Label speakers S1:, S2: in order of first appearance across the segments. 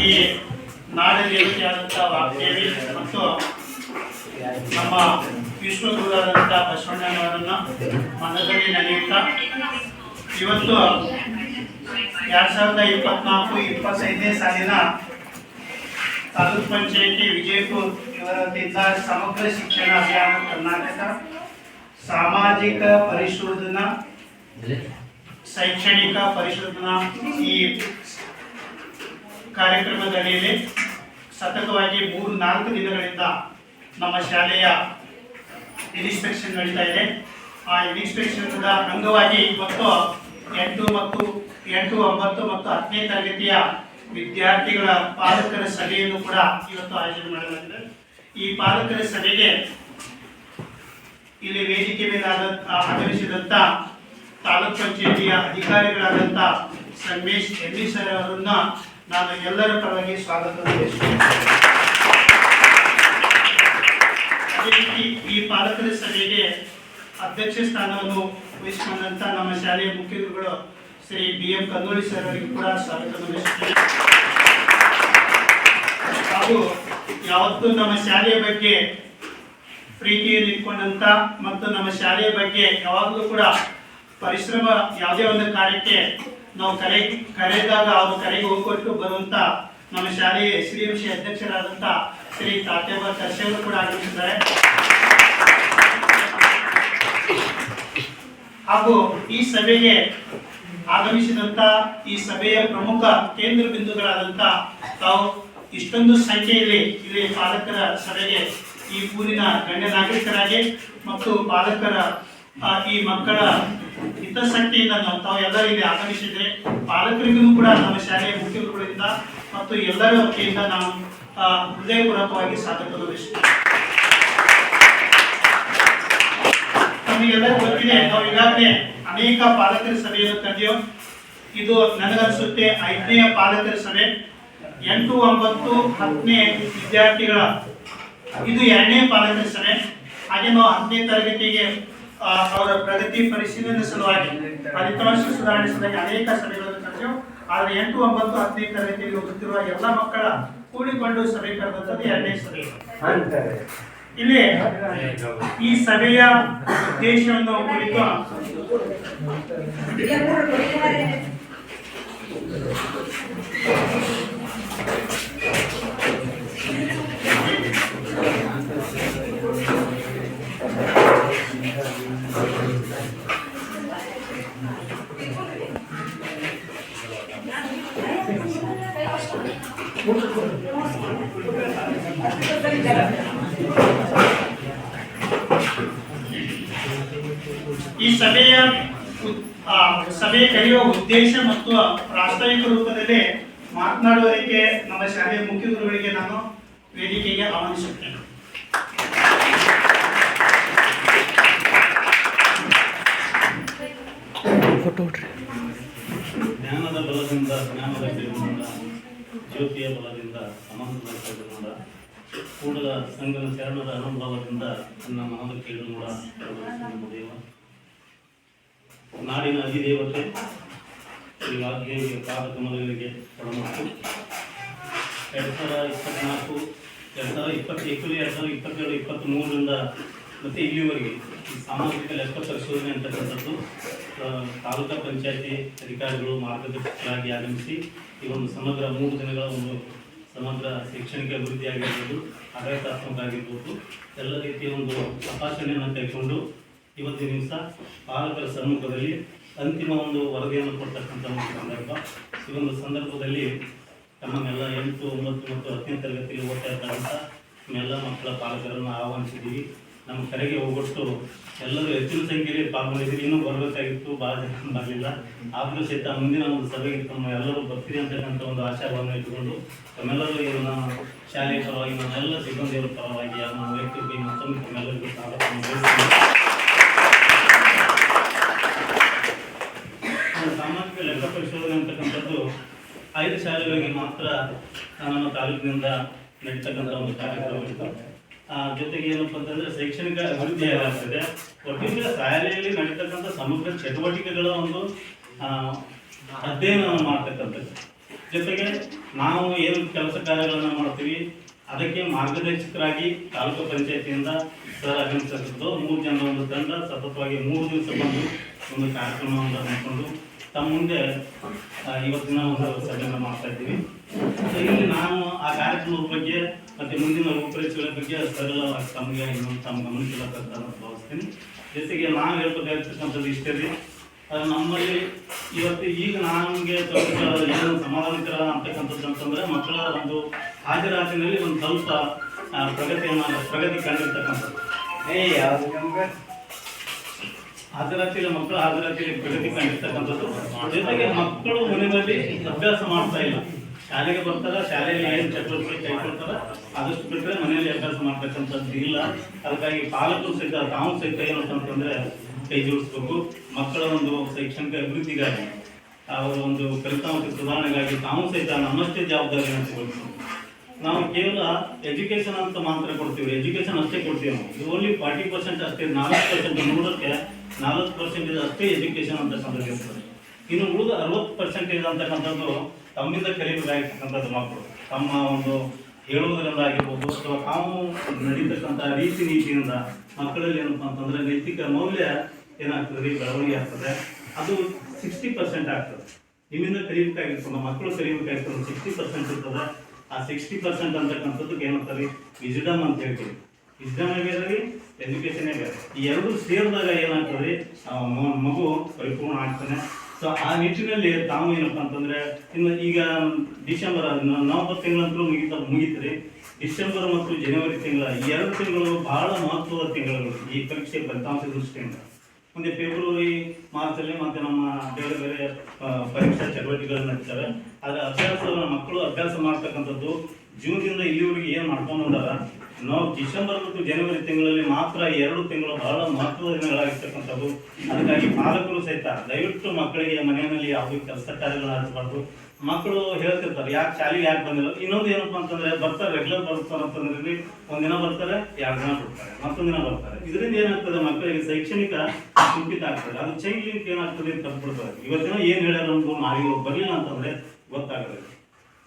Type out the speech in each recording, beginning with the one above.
S1: ಈ ನಾಡದೇವತೆಯಾದಂತಹ ವಾಗ್ದೇವಿ ಮತ್ತು ನಮ್ಮ ವಿಶ್ವಗುರುವಾದಂತಹ ಬಸವಣ್ಣನವರನ್ನ ಮನದಲ್ಲಿ ನೆನೆಯುತ್ತಾ ಇವತ್ತು 2024-25ನೇ ಸಾಲಿನ ತಾಲೂಕು ಪಂಚಾಯಿತಿ ವಿಜಯಪುರ ಇವರಿಂದ ಸಮಗ್ರ ಶಿಕ್ಷಣ ಅಭಿಯಾನ ಕರ್ನಾಟಕ ಸಾಮಾಜಿಕ ಪರಿಶೋಧನಾ ಶೈಕ್ಷಣಿಕ ಪರಿಶೋಧನಾ ಈ ಕಾರ್ಯಕ್ರಮದಲ್ಲಿ ಸತತವಾಗಿ 3-4 ದಿನಗಳಿಂದ ನಮ್ಮ ಶಾಲೆಯ ಇನ್ಸ್ಪೆಕ್ಷನ್ ನಡೀತಾ ಇದೆ. ಆ ಇನ್ಸ್ಪೆಕ್ಷನ್ ಅಂಗವಾಗಿ ಇವತ್ತು 8, 9 ಮತ್ತು 10ನೇ ತರಗತಿಯ ವಿದ್ಯಾರ್ಥಿಗಳ ಪಾಲಕರ ಸಭೆಯನ್ನು ಕೂಡ ಇವತ್ತು ಆಯೋಜನೆ ಮಾಡಲಾಗಿದೆ. ಈ ಪಾಲಕರ ಸಭೆಗೆ ಇಲ್ಲಿ ವೇದಿಕೆ ಮೇಲೆ ಆಗಮಿಸಿದಂತ ತಾಲೂಕ್ ಪಂಚಾಯಿತಿಯ ಅಧಿಕಾರಿಗಳಾದಂಥ ಸಂಗಮೇಶ್ ಎಲ್ಲಿ ಸರ್ ಅವರನ್ನ ನಾನು ಎಲ್ಲರ ಪರವಾಗಿ ಸ್ವಾಗತ ಬಯಸುತ್ತೇನೆ. ಅದೇ ರೀತಿ ಈ ಪಾಲಕರ ಸಭೆಗೆ ಅಧ್ಯಕ್ಷ ಸ್ಥಾನವನ್ನು ವಹಿಸಿಕೊಂಡಂತ ನಮ್ಮ ಶಾಲೆಯ ಮುಖ್ಯ ಗುರುಗಳು ಶ್ರೀ BM ಕಂದೋಳಿ ಸರ್ ಅವರಿಗೆ ಕೂಡ ಸ್ವಾಗತ ಬಯಸುತ್ತೇನೆ. ಹಾಗೂ ಯಾವತ್ತೂ ನಮ್ಮ ಶಾಲೆಯ ಬಗ್ಗೆ ಪ್ರೀತಿಯನ್ನು ಇಟ್ಕೊಂಡಂತ ಮತ್ತು ನಮ್ಮ ಶಾಲೆಯ ಬಗ್ಗೆ ಯಾವಾಗಲೂ ಕೂಡ ಪರಿಶ್ರಮ ಯಾವುದೇ ಒಂದು ಕಾರ್ಯಕ್ಕೆ ನಾವು ಕರೆದಾಗ ಅವರು ಕರೆಗೆ ಹೋಗ್ಕೊಟ್ಟು ಬರುವಂತ ನಮ್ಮ ಶಾಲೆಯ SDMC ಅಧ್ಯಕ್ಷರಾದಂಥ ಶ್ರೀ ತಾತ್ಯಾಬ ಕರ್ಷೆಯವರು ಕೂಡ ಆಗಮಿಸಿದ್ದಾರೆ. ಹಾಗೂ ಈ ಸಭೆಗೆ ಆಗಮಿಸಿದಂತ ಈ ಸಭೆಯ ಪ್ರಮುಖ ಕೇಂದ್ರ ಬಿಂದುಗಳಾದಂಥ ತಾವು ಇಷ್ಟೊಂದು ಸಂಖ್ಯೆಯಲ್ಲಿ ಇಲ್ಲಿ ಪಾಲಕರ ಸಭೆಗೆ ಈ ಊರಿನ ಗಣ್ಯ ನಾಗರಿಕರಾಗಿ ಮತ್ತು ಪಾಲಕರ ಈ ಮಕ್ಕಳ ಹಿತಾಸಕ್ತಿಯಿಂದ ತಾವು ಎಲ್ಲರೂ ಇಲ್ಲಿ ಆಗಮಿಸಿದ್ರೆ ಪಾಲಕರಿಗೂ ಕೂಡ ನಮ್ಮ ಶಾಲೆಯ ಮುಖ್ಯ ಗುರುಗಳಿಂದ ಮತ್ತು ಎಲ್ಲರ ವತಿಯಿಂದ ನಾವು ಹೃದಯಪೂರ್ವಕವಾಗಿ ಸ್ವಾಗತ ಬಯಸುತ್ತೇವೆ. ನಮಗೆಲ್ಲರೂ ಗೊತ್ತಿದೆ, ನಾವು ಈಗಾಗಲೇ ಅನೇಕ ಪಾಲಕರ ಸಭೆಯನ್ನು ಕರೆದಿಯೋ. ಇದು ನನಗನ್ಸುತ್ತೆ 5ನೇ ಪಾಲಕರ ಸಭೆ. 8, 9, 10ನೇ ವಿದ್ಯಾರ್ಥಿಗಳ ಇದು 2ನೇ ಪಾಲಕರ ಸಭೆ. ಹಾಗೆ ನಾವು 10ನೇ ತರಗತಿಗೆ ಅವರ ಪ್ರಗತಿ ಪರಿಶೀಲನೆ ಸಲುವಾಗಿ ಫಲಿತಾಂಶ ಸುಧಾರಣೆ ಸಲುವಾಗಿ ಅನೇಕ ಸಭೆಗಳನ್ನು ಕರೆದೆವು. ಆದರೆ 8, 9, 10ನೇ ತರಗತಿಯಲ್ಲಿ ಓದುತ್ತಿರುವ ಎಲ್ಲ ಮಕ್ಕಳ ಕೂಡಿಕೊಂಡು ಸಭೆ ಕರೆದಂಥದ್ದು 2ನೇ ಸಭೆ. ಇಲ್ಲಿ ಈ ಸಭೆಯ ಉದ್ದೇಶವನ್ನು ಕುರಿತು ಈ ಸಭೆ ಕರೆಯುವ ಉದ್ದೇಶ ಮತ್ತು ಪ್ರಾಸ್ತಾವಿಕ ರೂಪದಲ್ಲಿ ಮಾತನಾಡುವುದಕ್ಕೆ ನಮ್ಮ ಶಾಲೆಯ ಮುಖ್ಯ ಗುರುಗಳಿಗೆ ನಾನು ವೇದಿಕೆಗೆ ಆಹ್ವಾನಿಸುತ್ತೇನೆ.
S2: ಜ್ಞಾನದ ಬಲದಿಂದ ಜ್ಞಾನದ ಕಿರಣದಿಂದ ಜ್ಯೋತಿಯ ಬಲದಿಂದ ಅನಂತದ ಕಿರಣದಿಂದ ಕೂಡಲ ಸಂಗಮ ಶರಣದ ಅನುಭವದಿಂದ ನನ್ನ ಮನದ ಕೇಳು ಕೂಡ ದೇವ ನಾಡಿನ ಅಧಿದೇವತೆ ಶ್ರೀ ವಾಗ್ದೇವಿಯ ಪಾದಕಮಲಗಳಿಗೆ ಒಳಮಟ್ಟು 2024, 2021, 2022, 2023ರಿಂದ ಮತ್ತು ಇಲ್ಲಿವರೆಗೆ ಈ ಸಾಮಾಜಿಕ ಲೆಕ್ಕ ಪರಿಶೋಧನೆ ಅಂತಕ್ಕಂಥದ್ದು ತಾಲೂಕಾ ಪಂಚಾಯತಿ ಅಧಿಕಾರಿಗಳು ಮಾರ್ಗದರ್ಶಕರಾಗಿ ಆಗಮಿಸಿ ಈ ಒಂದು ಸಮಗ್ರ 3 ದಿನಗಳ ಒಂದು ಸಮಗ್ರ ಶೈಕ್ಷಣಿಕ ಅಭಿವೃದ್ಧಿ ಆಗಿರ್ಬೋದು, ಆಡಳಿತಾತ್ಮಕ ಆಗಿರ್ಬೋದು, ಎಲ್ಲ ರೀತಿಯ ಒಂದು ತಪಾಸಣೆಯನ್ನು ಕೈಗೊಂಡು ಇವತ್ತಿನ ದಿವಸ ಪಾಲಕರ ಸಮ್ಮುಖದಲ್ಲಿ ಅಂತಿಮ ಒಂದು ವರದಿಯನ್ನು ಕೊಡ್ತಕ್ಕಂಥ ಒಂದು ಸಂದರ್ಭ. ಈ ಒಂದು ಸಂದರ್ಭದಲ್ಲಿ ನಮ್ಮನ್ನೆಲ್ಲ 8, 9 ಮತ್ತು 10ನೇ ತರಗತಿಯಲ್ಲಿ ಓದ್ತಾ ಇರ್ತಕ್ಕಂಥ ನಮ್ಮೆಲ್ಲ ಮಕ್ಕಳ ಪಾಲಕರನ್ನು ಆಹ್ವಾನಿಸಿದ್ದೀವಿ. ನಮ್ಮ ಕರೆಗೆ ಹೋಗೊಟ್ಟು ಎಲ್ಲರೂ ಹೆಚ್ಚಿನ ಸಂಖ್ಯೆಯಲ್ಲಿ ಪಾಲ್ಗೊಂಡಿದ್ದೀವಿ. ಇನ್ನೂ ಬರಬೇಕಾಗಿತ್ತು, ಭಾಳ ಜನ ಬರಲಿಲ್ಲ. ಆದರೂ ಸಹಿತ ಮುಂದಿನ ಒಂದು ಸಭೆಗೆ ತಮ್ಮ ಎಲ್ಲರೂ ಬರ್ತೀರಿ ಅಂತಕ್ಕಂಥ ಒಂದು ಆಶಾಭಾವನೆ ಇಟ್ಟುಕೊಂಡು ತಮ್ಮೆಲ್ಲರೂ ಇದನ್ನ ಶಾಲೆಯ ಪರವಾಗಿ ನಮ್ಮೆಲ್ಲ ಸಿಬ್ಬಂದಿಯವರ ಪರವಾಗಿ ನಮ್ಮ ವೈಯಕ್ತಿಕ ಮತ್ತೊಮ್ಮೆ ತಮ್ಮೆಲ್ಲರಿಗೂ ಸ್ವಾಗತವನ್ನು ಬಯಸ್ತೀನಿ. ಸಾಮಾಜಿಕ ಲೆಕ್ಕ ಪರಿಶೋಧನೆ ಅಂತಕ್ಕಂಥದ್ದು 5 ಶಾಲೆಗಳಿಗೆ ಮಾತ್ರ ನಮ್ಮ ತಾಲೂಕಿನಿಂದ ನಡೀತಕ್ಕಂಥ ಒಂದು ಕಾರ್ಯಕ್ರಮ ಇತ್ತು. ಜೊತೆಗೆ ಏನಪ್ಪ ಅಂತಂದ್ರೆ ಶೈಕ್ಷಣಿಕ ಅಭಿವೃದ್ಧಿ ಏನಾಗ್ತದೆ, ಒಟ್ಟಿನ ಶಾಲೆಯಲ್ಲಿ ನಡೀತಕ್ಕಂಥ ಸಮಗ್ರ ಚಟುವಟಿಕೆಗಳ ಒಂದು ಅಧ್ಯಯನವನ್ನು ಮಾಡ್ತಕ್ಕಂಥದ್ದು. ಜೊತೆಗೆ ನಾವು ಏನು ಕೆಲಸ ಕಾರ್ಯಗಳನ್ನು ಮಾಡ್ತೀವಿ ಅದಕ್ಕೆ ಮಾರ್ಗದರ್ಶಕರಾಗಿ ತಾಲೂಕು ಪಂಚಾಯತಿಯಿಂದ ಸರ್ ಆಗಮಿಸಿದ್ದು 3 ಜನರ ಒಂದು ತಂಡ ಸತತವಾಗಿ 3 ದಿವಸ ಬಂದು ಒಂದು ಕಾರ್ಯಕ್ರಮವನ್ನು ಹಮ್ಮಿಕೊಂಡು ತಮ್ಮ ಮುಂದೆ ಇವತ್ತಿನ ಒಂದು ಸಭೆಯನ್ನು ಮಾಡ್ತಾ ಇದ್ದೀವಿ. ಇಲ್ಲಿ ನಾನು ಆ ಕಾರ್ಯಕ್ರಮದ ಬಗ್ಗೆ ಮತ್ತು ಮುಂದಿನ ರೂಪರೇಷೆಗಳ ಬಗ್ಗೆ ಸರಳವಾಗಿ ತಮಗೆ ಇನ್ನೊಂದು ತಮ್ಮ ಗಮನಿಸಬೇಕಂತ ಭಾವಿಸ್ತೀನಿ. ಜೊತೆಗೆ ನಾವು ಹೇಳ್ಬೇಕಾಗಿರ್ತಕ್ಕಂಥದ್ದು ಇಷ್ಟೇ ರೀ, ನಮ್ಮಲ್ಲಿ ಇವತ್ತು ಈಗ ನಮಗೆ ಸ್ವಲ್ಪ ಏನು ಸಮಾಧಾನಕರ ಅಂತಕ್ಕಂಥದ್ದು ಅಂತಂದರೆ ಮಕ್ಕಳ ಒಂದು ಹಾಜರಾತಿನಲ್ಲಿ ಒಂದು ಸ್ವಲ್ಪ ಪ್ರಗತಿ ಕಂಡಿರ್ತಕ್ಕಂಥದ್ದು. ಮಕ್ಕಳ ಹಾಜರಾತಿಯಲ್ಲಿ ಪ್ರಗತಿ ಕಂಡಿರ್ತಕ್ಕಂಥದ್ದು. ಜೊತೆಗೆ ಮಕ್ಕಳು ಮನೆಯಲ್ಲಿ ಅಭ್ಯಾಸ ಮಾಡ್ತಾ ಇಲ್ಲ, ಶಾಲೆಗೆ ಬರ್ತಾರೆ, ಶಾಲೆಯಲ್ಲಿ ಏನು ಚಟುವಟಿಕೆ ಕೈಗೊಳ್ತಾರೆ ಆದಷ್ಟು ಬಿಟ್ಟರೆ ಮನೆಯಲ್ಲಿ ಅಭ್ಯಾಸ ಮಾಡ್ತಕ್ಕಂಥದ್ದು ಇಲ್ಲ. ಅದಕ್ಕಾಗಿ ಪಾಲಕರು ಸಹಿತ ತಾವು ಸಹಿತ ಏನಂತಂದ್ರೆ ಕೈ ಜೋಡಿಸ್ಬೇಕು. ಮಕ್ಕಳ ಒಂದು ಶೈಕ್ಷಣಿಕ ಅಭಿವೃದ್ಧಿಗಾಗಿ ಅವರ ಒಂದು ಫಲಿತಾಂಶ ಸುಧಾರಣೆಗಾಗಿ ತಾವು ಸಹಿತ ನಮ್ಮಷ್ಟೇ ಜವಾಬ್ದಾರಿಯನ್ನು ತಗೊಳ್ಬೇಕು. ನಾವು ಕೇವಲ ಎಜುಕೇಶನ್ ಅಂತ ಮಾತ್ರ ಕೊಡ್ತೀವಿ, ಎಜುಕೇಶನ್ ಅಷ್ಟೇ ಕೊಡ್ತೀವಿ ನಾವು. ಇದು ಓನ್ಲಿ 40% ಅಷ್ಟೇ, 40% 100ಕ್ಕೆ 40% ಅಷ್ಟೇ ಎಜುಕೇಶನ್ ಅಂತಕ್ಕಂಥದ್ದು ಇರ್ತದೆ. ಇನ್ನು ಉಳಿದ 60% ಅಂತಕ್ಕಂಥದ್ದು ತಮ್ಮಿಂದ ಕಲಿಬೇಕಾಗಿರ್ತಕ್ಕಂಥದ್ದು ಮಕ್ಕಳು ತಮ್ಮ ಒಂದು ಹೇಳುವುದರಿಂದ ಆಗಿರ್ಬೋದು ಅಥವಾ ತಾವು ನಡೀತಕ್ಕಂಥ ರೀತಿ ನೀತಿಯಿಂದ ಮಕ್ಕಳಲ್ಲಿ ಏನಪ್ಪ ಅಂತಂದರೆ ನೈತಿಕ ಮೌಲ್ಯ ಏನಾಗ್ತದೆ, ಬೆಳವಣಿಗೆ ಆಗ್ತದೆ. ಅದು 60% ಆಗ್ತದೆ. ನಿಮ್ಮಿಂದ ಕಲಿಬೇಕಾಗಿರ್ತದೆ, ಮಕ್ಕಳು ಕಲಿಬೇಕಾಗಿರ್ತದೆ 60% ಇರ್ತದೆ. ಆ 60% ಅಂತಕ್ಕಂಥದ್ದಕ್ಕೆ ಏನಂತಾರೆ ವಿಸ್ಡಮ್ ಅಂತ ಹೇಳ್ತೀವಿ. ವಿಸ್ಡಮ್ ಬೇರೆ, ಎಜುಕೇಶನ್ ಬೇರೆ. ಈ ಎರಡು ಸೇರಿದಾಗ ಏನಾಗ್ತದೆ ಮಗು ಪರಿಪೂರ್ಣ ಆಗ್ತಾನೆ. ಸೊ ಆ ನಿಟ್ಟಿನಲ್ಲಿ ತಾವು ಏನಪ್ಪ ಅಂತಂದರೆ ಇನ್ನು ಈಗ ಡಿಸೆಂಬರ್ ನವೆಂಬರ್ ತಿಂಗಳಂತೂ ಮುಗಿತಾರೆ. ಡಿಸೆಂಬರ್ ಮತ್ತು ಜನವರಿ ತಿಂಗಳ ಈ 2 ತಿಂಗಳು ಬಹಳ ಮಹತ್ವದ ತಿಂಗಳು ಈ ಪರೀಕ್ಷೆ ಫಲಿತಾಂಶ ದೃಷ್ಟಿಯಿಂದ. ಮುಂದೆ ಫೆಬ್ರವರಿ ಮಾರ್ಚಲ್ಲಿ ಮತ್ತೆ ನಮ್ಮ ಬೇರೆ ಬೇರೆ ಪರೀಕ್ಷಾ ಚಟುವಟಿಕೆಗಳು ನಡೀತವೆ. ಅದರ ಅಭ್ಯಾಸವನ್ನು ಮಕ್ಕಳು ಅಭ್ಯಾಸ ಮಾಡ್ತಕ್ಕಂಥದ್ದು ಜೂನ್ನಿಂದ ಇಲ್ಲಿವರೆಗೆ ಏನು ಮಾಡ್ಕೊಂಡು ಬಂದಾರ. ನಾವು ಡಿಸೆಂಬರ್ ಮತ್ತು ಜನವರಿ ತಿಂಗಳಲ್ಲಿ ಮಾತ್ರ 2 ತಿಂಗಳು ಬಹಳ ಮಹತ್ವದ ದಿನಗಳಾಗಿರ್ತಕ್ಕಂಥದ್ದು. ಅದಕ್ಕಾಗಿ ಪಾಲಕರು ಸಹಿತ ದಯವಿಟ್ಟು ಮಕ್ಕಳಿಗೆ ಮನೆಯಲ್ಲಿ ಯಾವುದೇ ಕೆಲಸ ಕಾರ್ಯಗಳು ಆಡಿಸಬಾರ್ದು. ಮಕ್ಕಳು ಹೇಳ್ತಿರ್ತಾರೆ ಯಾಕೆ ಶಾಲೆಗೆ ಯಾಕೆ ಬಂದಿಲ್ಲ. ಇನ್ನೊಂದು ಏನಪ್ಪ ಅಂತಂದ್ರೆ ಬರ್ತಾರೆ, ರೆಗ್ಯುಲರ್ ಬರ್ತಾರೆ ಅಂತಂದ್ರೆ ಒಂದಿನ ಬರ್ತಾರೆ, 2 ದಿನ ಬಿಡ್ತಾರೆ, ಮತ್ತೊಂದು ದಿನ ಬರ್ತಾರೆ. ಇದರಿಂದ ಏನಾಗ್ತದೆ ಮಕ್ಕಳಿಗೆ ಶೈಕ್ಷಣಿಕ ಕುಂಠಿತ ಆಗ್ತದೆ. ಅದು ಚೈಲ್ಡ್ ಲಿಂಕ್ ಏನಾಗ್ತದೆ ತಪ್ಪಿಬಿಡ್ತಾರೆ. ಇವತ್ತಿನ ಏನು ಹೇಳ್ಯಾರ ನಮ್ದು ನಾಳೆ ಬರಲಿಲ್ಲ ಅಂತಂದ್ರೆ ಗೊತ್ತಾಗಲ್ಲ.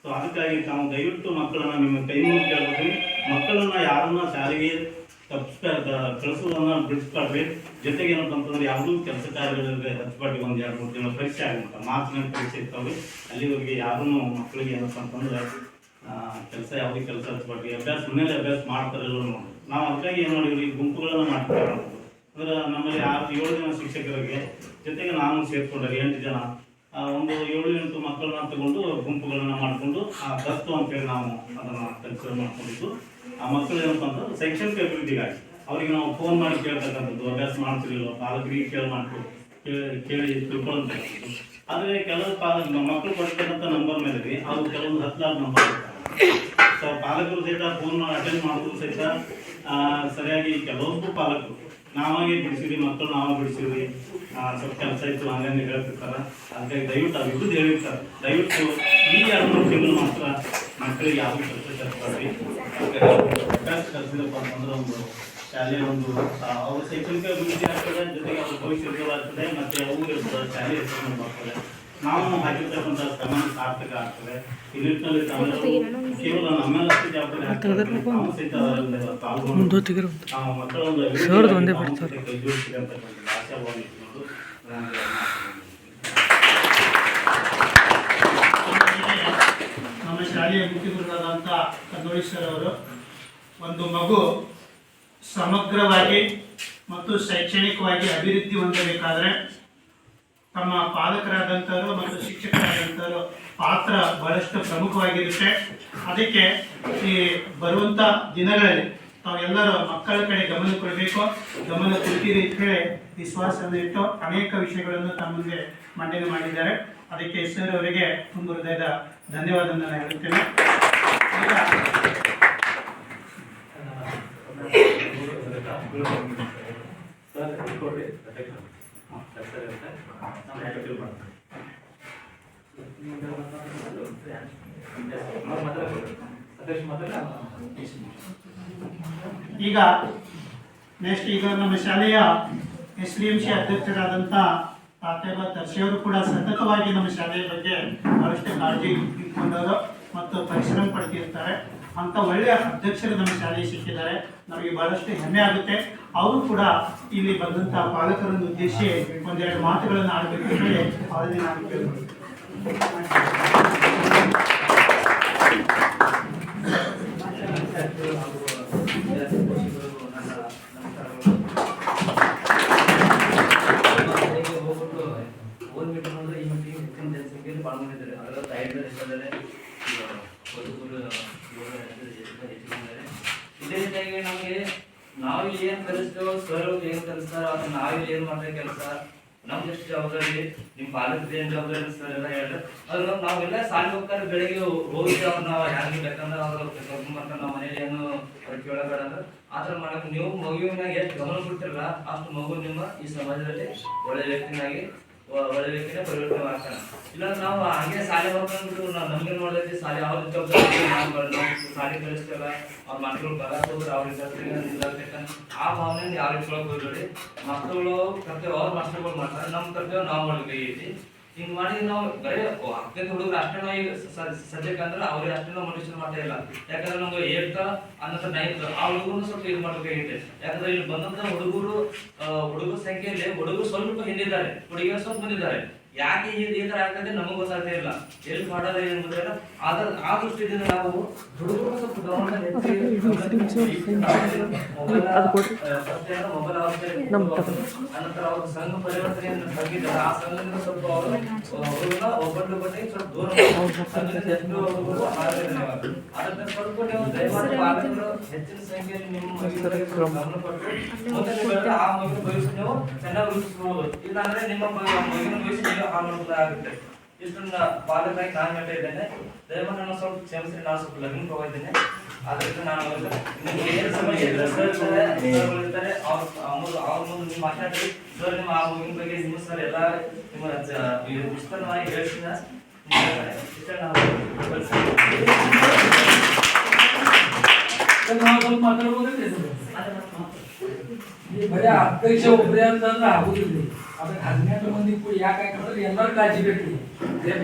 S2: ಸೊ ಅದಕ್ಕಾಗಿ ತಾವು ದಯವಿಟ್ಟು ಮಕ್ಕಳನ್ನ ನಿಮ್ಮ ಕೈ ಮುಗಿ ಕೇಳ್ತೀವಿ. ಮಕ್ಕಳನ್ನ ಯಾರನ್ನ ಶಾಲೆಗೆ ಕಳಿಸೋದನ್ನ ಬಿಡಿಸ್ಕೊಳ್ರಿ. ಜೊತೆಗೆ ಏನಪ್ಪ ಅಂತಂದ್ರೆ ಯಾವುದೂ ಕೆಲಸ ಕಾರ್ಯಗಳಿಗೆ ಹಚ್ಚಿಬಾರ್ದು. 1-2-3 ತಿಂಗಳ ಪರೀಕ್ಷೆ ಆಗುತ್ತೆ, ಮಾರ್ಚ್ನ ಪರೀಕ್ಷೆ ಇರ್ತಾವೆ. ಅಲ್ಲಿವರೆಗೆ ಯಾರೂ ಮಕ್ಕಳಿಗೆ ಏನಪ್ಪ ಅಂತಂದ್ರೆ ಕೆಲಸ ಯಾವುದೇ ಕೆಲಸ ಹಚ್ಚಿಬಾರ್ದು. ಅಭ್ಯಾಸ ಮನೇಲಿ ಅಭ್ಯಾಸ ಮಾಡ್ತಾರಲ್ಲ ನೋಡಿ. ನಾವು ಅದಕ್ಕಾಗಿ ಏನು ಮಾಡಿದ್ವಿ, ಗುಂಪುಗಳನ್ನು ಮಾಡ್ತಾರೆ. ಅಂದ್ರೆ ನಮ್ಮಲ್ಲಿ 7 ಜನ ಶಿಕ್ಷಕರಿಗೆ ಜೊತೆಗೆ ನಾನು ಸೇರ್ಕೊಂಡ್ರೆ 8 ಜನ ಒಂದು 7-8 ಮಕ್ಕಳನ್ನ ತಗೊಂಡು ಗುಂಪುಗಳನ್ನ ಮಾಡಿಕೊಂಡು ಆ ದತ್ತು ಅಂತೇಳಿ ನಾವು ಅದನ್ನು ಕೆಲಸ ಮಾಡ್ಕೊಂಡಿದ್ದು. ಆ ಮಕ್ಕಳು ಏನಪ್ಪ ಅಂತಂದ್ರೆ ಶೈಕ್ಷಣಿಕ ಅಭಿವೃದ್ಧಿಗಾಗಿ ಅವ್ರಿಗೆ ನಾವು ಫೋನ್ ಮಾಡಿ ಕೇಳ್ತಕ್ಕಂಥದ್ದು, ಅಭ್ಯಾಸ ಮಾಡ್ತಿರಲಿಲ್ಲ ಪಾಲಕರಿಗೆ ಕೇಳಿ ತಿಳ್ಕೊಳ್ಳೋಂಥದ್ದು. ಆದರೆ ಕೆಲವು ಮಕ್ಕಳು ಕೊಡ್ತಕ್ಕಂಥ ನಂಬರ್ ಮೇಲೆ ರೀ ಅದು ಕೆಲವೊಂದು 10,000 ನಂಬರ್ ಇರ್ತಾರೆ. ಸೊ ಪಾಲಕರು ಸಹಿತ ಫೋನ್ ಅಟೆಂಡ್ ಮಾಡೋದು ಸಹಿತ ಸರಿಯಾಗಿ ಕೆಲವೊಂದು ಪಾಲಕರು ನಾವಾಗೆ ಬಿಡಿಸಿದ್ವಿ, ಮಕ್ಕಳು ನಾವೇ ಬಿಡಿಸಿದ್ವಿ, ಸ್ವಲ್ಪ ಕೆಲಸ ಇತ್ತು ಹಂಗಂಗೆ ಹೇಳ್ತಿರ್ತಾರೆ. ಅದಕ್ಕೆ ದಯವಿಟ್ಟು ಅಭಿವೃದ್ಧಿ ಹೇಳಿರ್ತಾರೆ. ದಯವಿಟ್ಟು ಈ 2-3 ತಿಂಗಳು ಮಾತ್ರ ಮಕ್ಕಳಿಗೆ ಯಾವ ಕೆಲಸ ಕಲಿಸ್ತಾರೆ. ಅಭ್ಯಾಸ ಕಲಿಸಿದಪ್ಪ ಅಂತಂದ್ರೆ ಒಂದು ಶಾಲೆ ಒಂದು ಅವ್ರ ಶೈಕ್ಷಣಿಕ ಅಭಿವೃದ್ಧಿ ಆಗ್ತದೆ, ಜೊತೆಗೆ ಅವ್ರ ಭವಿಷ್ಯ ಆಗ್ತದೆ, ಮತ್ತು ಅವು ಇರ್ತದೆ ಶಾಲೆ ಹೆಸರು ಆಗ್ತದೆ. ನಾವು ಹಾಕಿರ್ತಕ್ಕಂಥ ಶ್ರಮ ಸಾರ್ಥಕ ಆಗ್ತದೆ. ಈ ನಿಟ್ಟಿನಲ್ಲಿ ಕೇವಲ ನಮ್ಮೆಲ್ಲ ಜವಾಬ್ದಾರಿ ನಾವು ಸಹಿತ ಮಕ್ಕಳ ಒಂದು ಕೈ ಜೋಡಿಸಿದೆ ಅಂತಕ್ಕಂಥ ಆಶಾಭಾವನೆ ಇಟ್ಕೊಂಡು
S1: ನಮ್ಮ ಶಾಲೆಯ ಮುಖ್ಯ ಗುರುಗಳಾದಂಥ ಕಂದೋಳಿ ಸರ್ ಅವರು ಒಂದು ಮಗು ಸಮಗ್ರವಾಗಿ ಮತ್ತು ಶೈಕ್ಷಣಿಕವಾಗಿ ಅಭಿವೃದ್ಧಿ ಹೊಂದಬೇಕಾದ್ರೆ ತಮ್ಮ ಪಾಲಕರಾದಂಥವರು ಮತ್ತು ಶಿಕ್ಷಕರಾದಂಥವರು ಪಾತ್ರ ಬಹಳಷ್ಟು ಪ್ರಮುಖವಾಗಿರುತ್ತೆ. ಅದಕ್ಕೆ ಈ ಬರುವಂಥ ದಿನಗಳಲ್ಲಿ ತಾವೆಲ್ಲರೂ ಮಕ್ಕಳ ಕಡೆ ಗಮನ ಕೊಡಬೇಕು. ಗಮನ ಕೊಡ್ತೀರಿ ಅಂತ ಹೇಳಿ ವಿಶ್ವಾಸವನ್ನು ಇಟ್ಟು ಅನೇಕ ವಿಷಯಗಳನ್ನು ತಮ್ಮ ಮುಂದೆ ಮಂಡನೆ ಮಾಡಿದ್ದಾರೆ. ಅದಕ್ಕೆ ಸರ್ ಅವರಿಗೆ ತುಂಬ ಹೃದಯದ ಧನ್ಯವಾದವನ್ನು ಹೇಳುತ್ತೇನೆ. ಈಗ ನೆಕ್ಸ್ಟ್ ಈಗ ನಮ್ಮ ಶಾಲೆಯ SDMC ಅಧ್ಯಕ್ಷರಾದಂಥ ಪ್ರಾಧ್ಯಾಪಕ ದರ್ಶಿಯವರು ಕೂಡ ಸತತವಾಗಿ ನಮ್ಮ ಶಾಲೆಯ ಬಗ್ಗೆ ಬಹಳಷ್ಟು ಕಾಳಜಿ ಇಟ್ಕೊಂಡವರು ಮತ್ತು ಪರಿಶ್ರಮ ಪಡ್ತಿರ್ತಾರೆ. ಅಂತ ಒಳ್ಳೆಯ ಅಧ್ಯಕ್ಷರು ನಮ್ಮ ಶಾಲೆಗೆ ಸಿಕ್ಕಿದ್ದಾರೆ. ನಮಗೆ ಬಹಳಷ್ಟು ಹೆಮ್ಮೆ ಆಗುತ್ತೆ. ಅವರು ಕೂಡ ಇಲ್ಲಿ ಬಂದಂತಹ ಪಾಲಕರನ್ನು ಉದ್ದೇಶಿಸಿ ಒಂದೆರಡು ಮಾತುಗಳನ್ನು ಆಡಬೇಕು ಹೇಳಿ ಅವರಲ್ಲಿ ನಾನು ಕೇಳ್ಕೊಳ್ತೀನಿ.
S3: ಇದೇ ರೀತಿಯಾಗಿ ನಮಗೆ ನಾವು ಏನು ಕಲಿಸ್ತೇವೋ ಸರ್ ಏನು ಕಲಿಸ್ತಾರ ಅದನ್ನ ನಾವಿಲ್ಲಿ ಏನು ಮಾಡ್ತಾರೆ ಕೆಲಸ ನಮ್ಗೆ ಎಷ್ಟು ಜವಾಬ್ದಾರಿ, ನಿಮ್ಮ ಪಾಲಕರು ಏನು ಜವಾಬ್ದಾರಿ ಸರ್ ಎಲ್ಲ ಹೇಳಿದ್ರೆ ಅದ್ರ ನಾವೆಲ್ಲ ಸಾಲಿ ಹೋಗ್ತಾರೆ. ಬೆಳಿಗ್ಗೆ ಹೋಗಿದ್ದೆ ಅವ್ರು ನಾವು ಯಾರಿಗೆ ಬೇಕಂದ್ರೆ ಅವ್ರು ಕರ್ಕೊಂಡ್ಬರ್ತಾರೆ. ನಾವು ಮನೇಲಿ ಏನು ಕೇಳಬೇಡ ಅಂದ್ರೆ ಆ ಥರ ಮಾಡಕ್ಕೆ ನೀವು ಮಗುವಿನಾಗ ಎಷ್ಟು ಗಮನ ಕೊಡ್ತಿರಲ್ಲ ಅಷ್ಟು ಮಗು ನಿಮ್ಮ ಈ ಸಮಾಜದಲ್ಲಿ ಒಳ್ಳೆ ವ್ಯಕ್ತಿನಾಗಿ ಒಳ್ಳೆ ವ್ಯಕ್ತಿನ ಪರಿವರ್ತನೆ ಆಗ್ತಾನೆ. ಇಲ್ಲಾಂದ್ರೆ ನಾವು ಹಂಗೆ ಶಾಲೆ ಹೋಗ್ಕೊಂಡ್ಬಿಟ್ಟು ನಾವು ನಮ್ಗೆ ನೋಡ್ದೈತಿ ಶಾಲೆ ಅವ್ರ ಜವಾಬ್ದಾರಿ ನಾವು ಶಾಲೆ ಕಲಿಸ್ತೇವಲ್ಲ ಅವ್ರ ಮಕ್ಕಳು ಬರಕ್ಕೆ ಹೋದ್ರೆ ಅವ್ರಿಗೆ ಆ ಭಾವನೆ ಯಾವ ಇಟ್ಕೊಳಕ್ ಹೋಗ್ಬೇಡಿ. ಮಕ್ಕಳು ಕರ್ತವ್ಯ ಅವ್ರ ಮಾಸ್ಟರ್ಗಳು ಮಾಡ್ತಾರೆ, ನಮ್ಮ ಕರ್ತವ್ಯ ನಾವು ಮಾಡ್ಬೇಕಾಗೈತಿ. ಹಿಂಗ್ ಮಾಡಿ ನಾವು ಬರೀ ಅಕ್ಕದ ಹುಡುಗರು ಅಷ್ಟೇ ನಾವು ಈಗ ಸದ್ಯಕ್ಕೆ ಅಂದ್ರೆ ಅವ್ರಿಗೆ ಅಷ್ಟೇ ನಾವು ಮನುಷ್ಯನ ಮಾಡ್ತಾ ಇಲ್ಲ. ಯಾಕಂದ್ರೆ ನಮ್ಗೆ ಏಳ್ತ ಅನ್ನೋ ನೈನ್ತ್ ಆ ಹುಡುಗರು ಸ್ವಲ್ಪ ಇದು ಮಾಡ್ಬೇಕಾಗಿದೆ. ಯಾಕಂದ್ರೆ ಇಲ್ಲಿ ಬಂದಂತ ಹುಡುಗರ ಸಂಖ್ಯೆಯಲ್ಲಿ ಹುಡುಗರು ಸ್ವಲ್ಪ ಹಿಂದಿದ್ದಾರೆ, ಹುಡುಗಿಯರು ಸ್ವಲ್ಪ ಬಂದಿದ್ದಾರೆ. ಯಾಕೆ ಈ ತರ ಆಗ್ತದೆ ನಮಗೆ ಗೊತ್ತಾಗ್ತಾ ಇಲ್ಲ. ಎಲ್ಲಿ ಮಾಡೋದು ಎಂಬುದ್ರೆ ಆ ದೃಷ್ಟಿಯಿಂದ ನಾವು ಹುಡುಗರು ಸ್ವಲ್ಪ ಗಮನ ಹೆಚ್ಚಿ ಮೊಬೈಲ್ ಅನಂತರ ಅವ್ರ ಸಂಘ ಪರಿವರ್ತನೆಯನ್ನು ತಗ್ಗಿದ್ದಾರೆ. ಆ ಸಂಘದಿಂದ ಸ್ವಲ್ಪ ಅವರು ಹುಡುಗನ ಒಬ್ಬಟ್ಟು ಬಟ್ಟೆ ಸ್ವಲ್ಪ ದೂರ ಅದನ್ನ ಸ್ವಲ್ಪ ನೀವು ದಯಮಾಡಿ ಪಾಲಕರು ಹೆಚ್ಚಿನ ಸಂಖ್ಯೆಯಲ್ಲಿ ನಿಮ್ಮ ಗಮನ ಕೊಟ್ಟು ಮುಂದೆ ಆ ಮಗುವಿನ ಭವಿಷ್ಯ ನೀವು ಚೆನ್ನಾಗಿ ರೂಪಿಸಬಹುದು. ಇಲ್ಲಾಂದ್ರೆ ನಿಮ್ಮ ಮಗುವಿನ ಭವಿಷ್ಯ ಆಗುತ್ತೆ. ಇಷ್ಟನ್ನ ಪಾಲಕರಾಗಿ ನಾನು ಹೇಳ್ತಾ ಇದ್ದೇನೆ. ದಯಮಾಡಿ ನಾನು ಸ್ವಲ್ಪ ಕ್ಷಮಿಸಿ, ನಾನು ಸ್ವಲ್ಪ ಲಗ್ನ ಹೋಗಿದ್ದೇನೆ. ಅದರಿಂದ ನಾನು ನಿಮ್ಗೆ ಏನು ಸಮಸ್ಯೆ ಇದ್ರೆ ಸರ್ ಅವ್ರ ಮುಂದೆ ನೀವು ಮಾತಾಡಿ ಸರ್ ನಿಮ್ಮ ಆ ಮಗುವಿನ ಬಗ್ಗೆ ನಿಮ್ಮ ಸರ್ ಎಲ್ಲ ನಿಮ್ಮ ವಿಸ್ತರಣವಾಗಿ ಹೇಳ್ತೀನಿ.
S4: ಬರೀ ಅಧ್ಯಕ್ಷ ಒಬ್ಬರೇ ಅಂತಂದ್ರೆ ಆಗುದಿಲ್ಲ. ಆಮೇಲೆ 12 ಮಂದಿ ಕೂಡ ಯಾಕಂದ್ರೆ ಎಲ್ಲರೂ ಕಾಳಜಿ ಬೇಕು.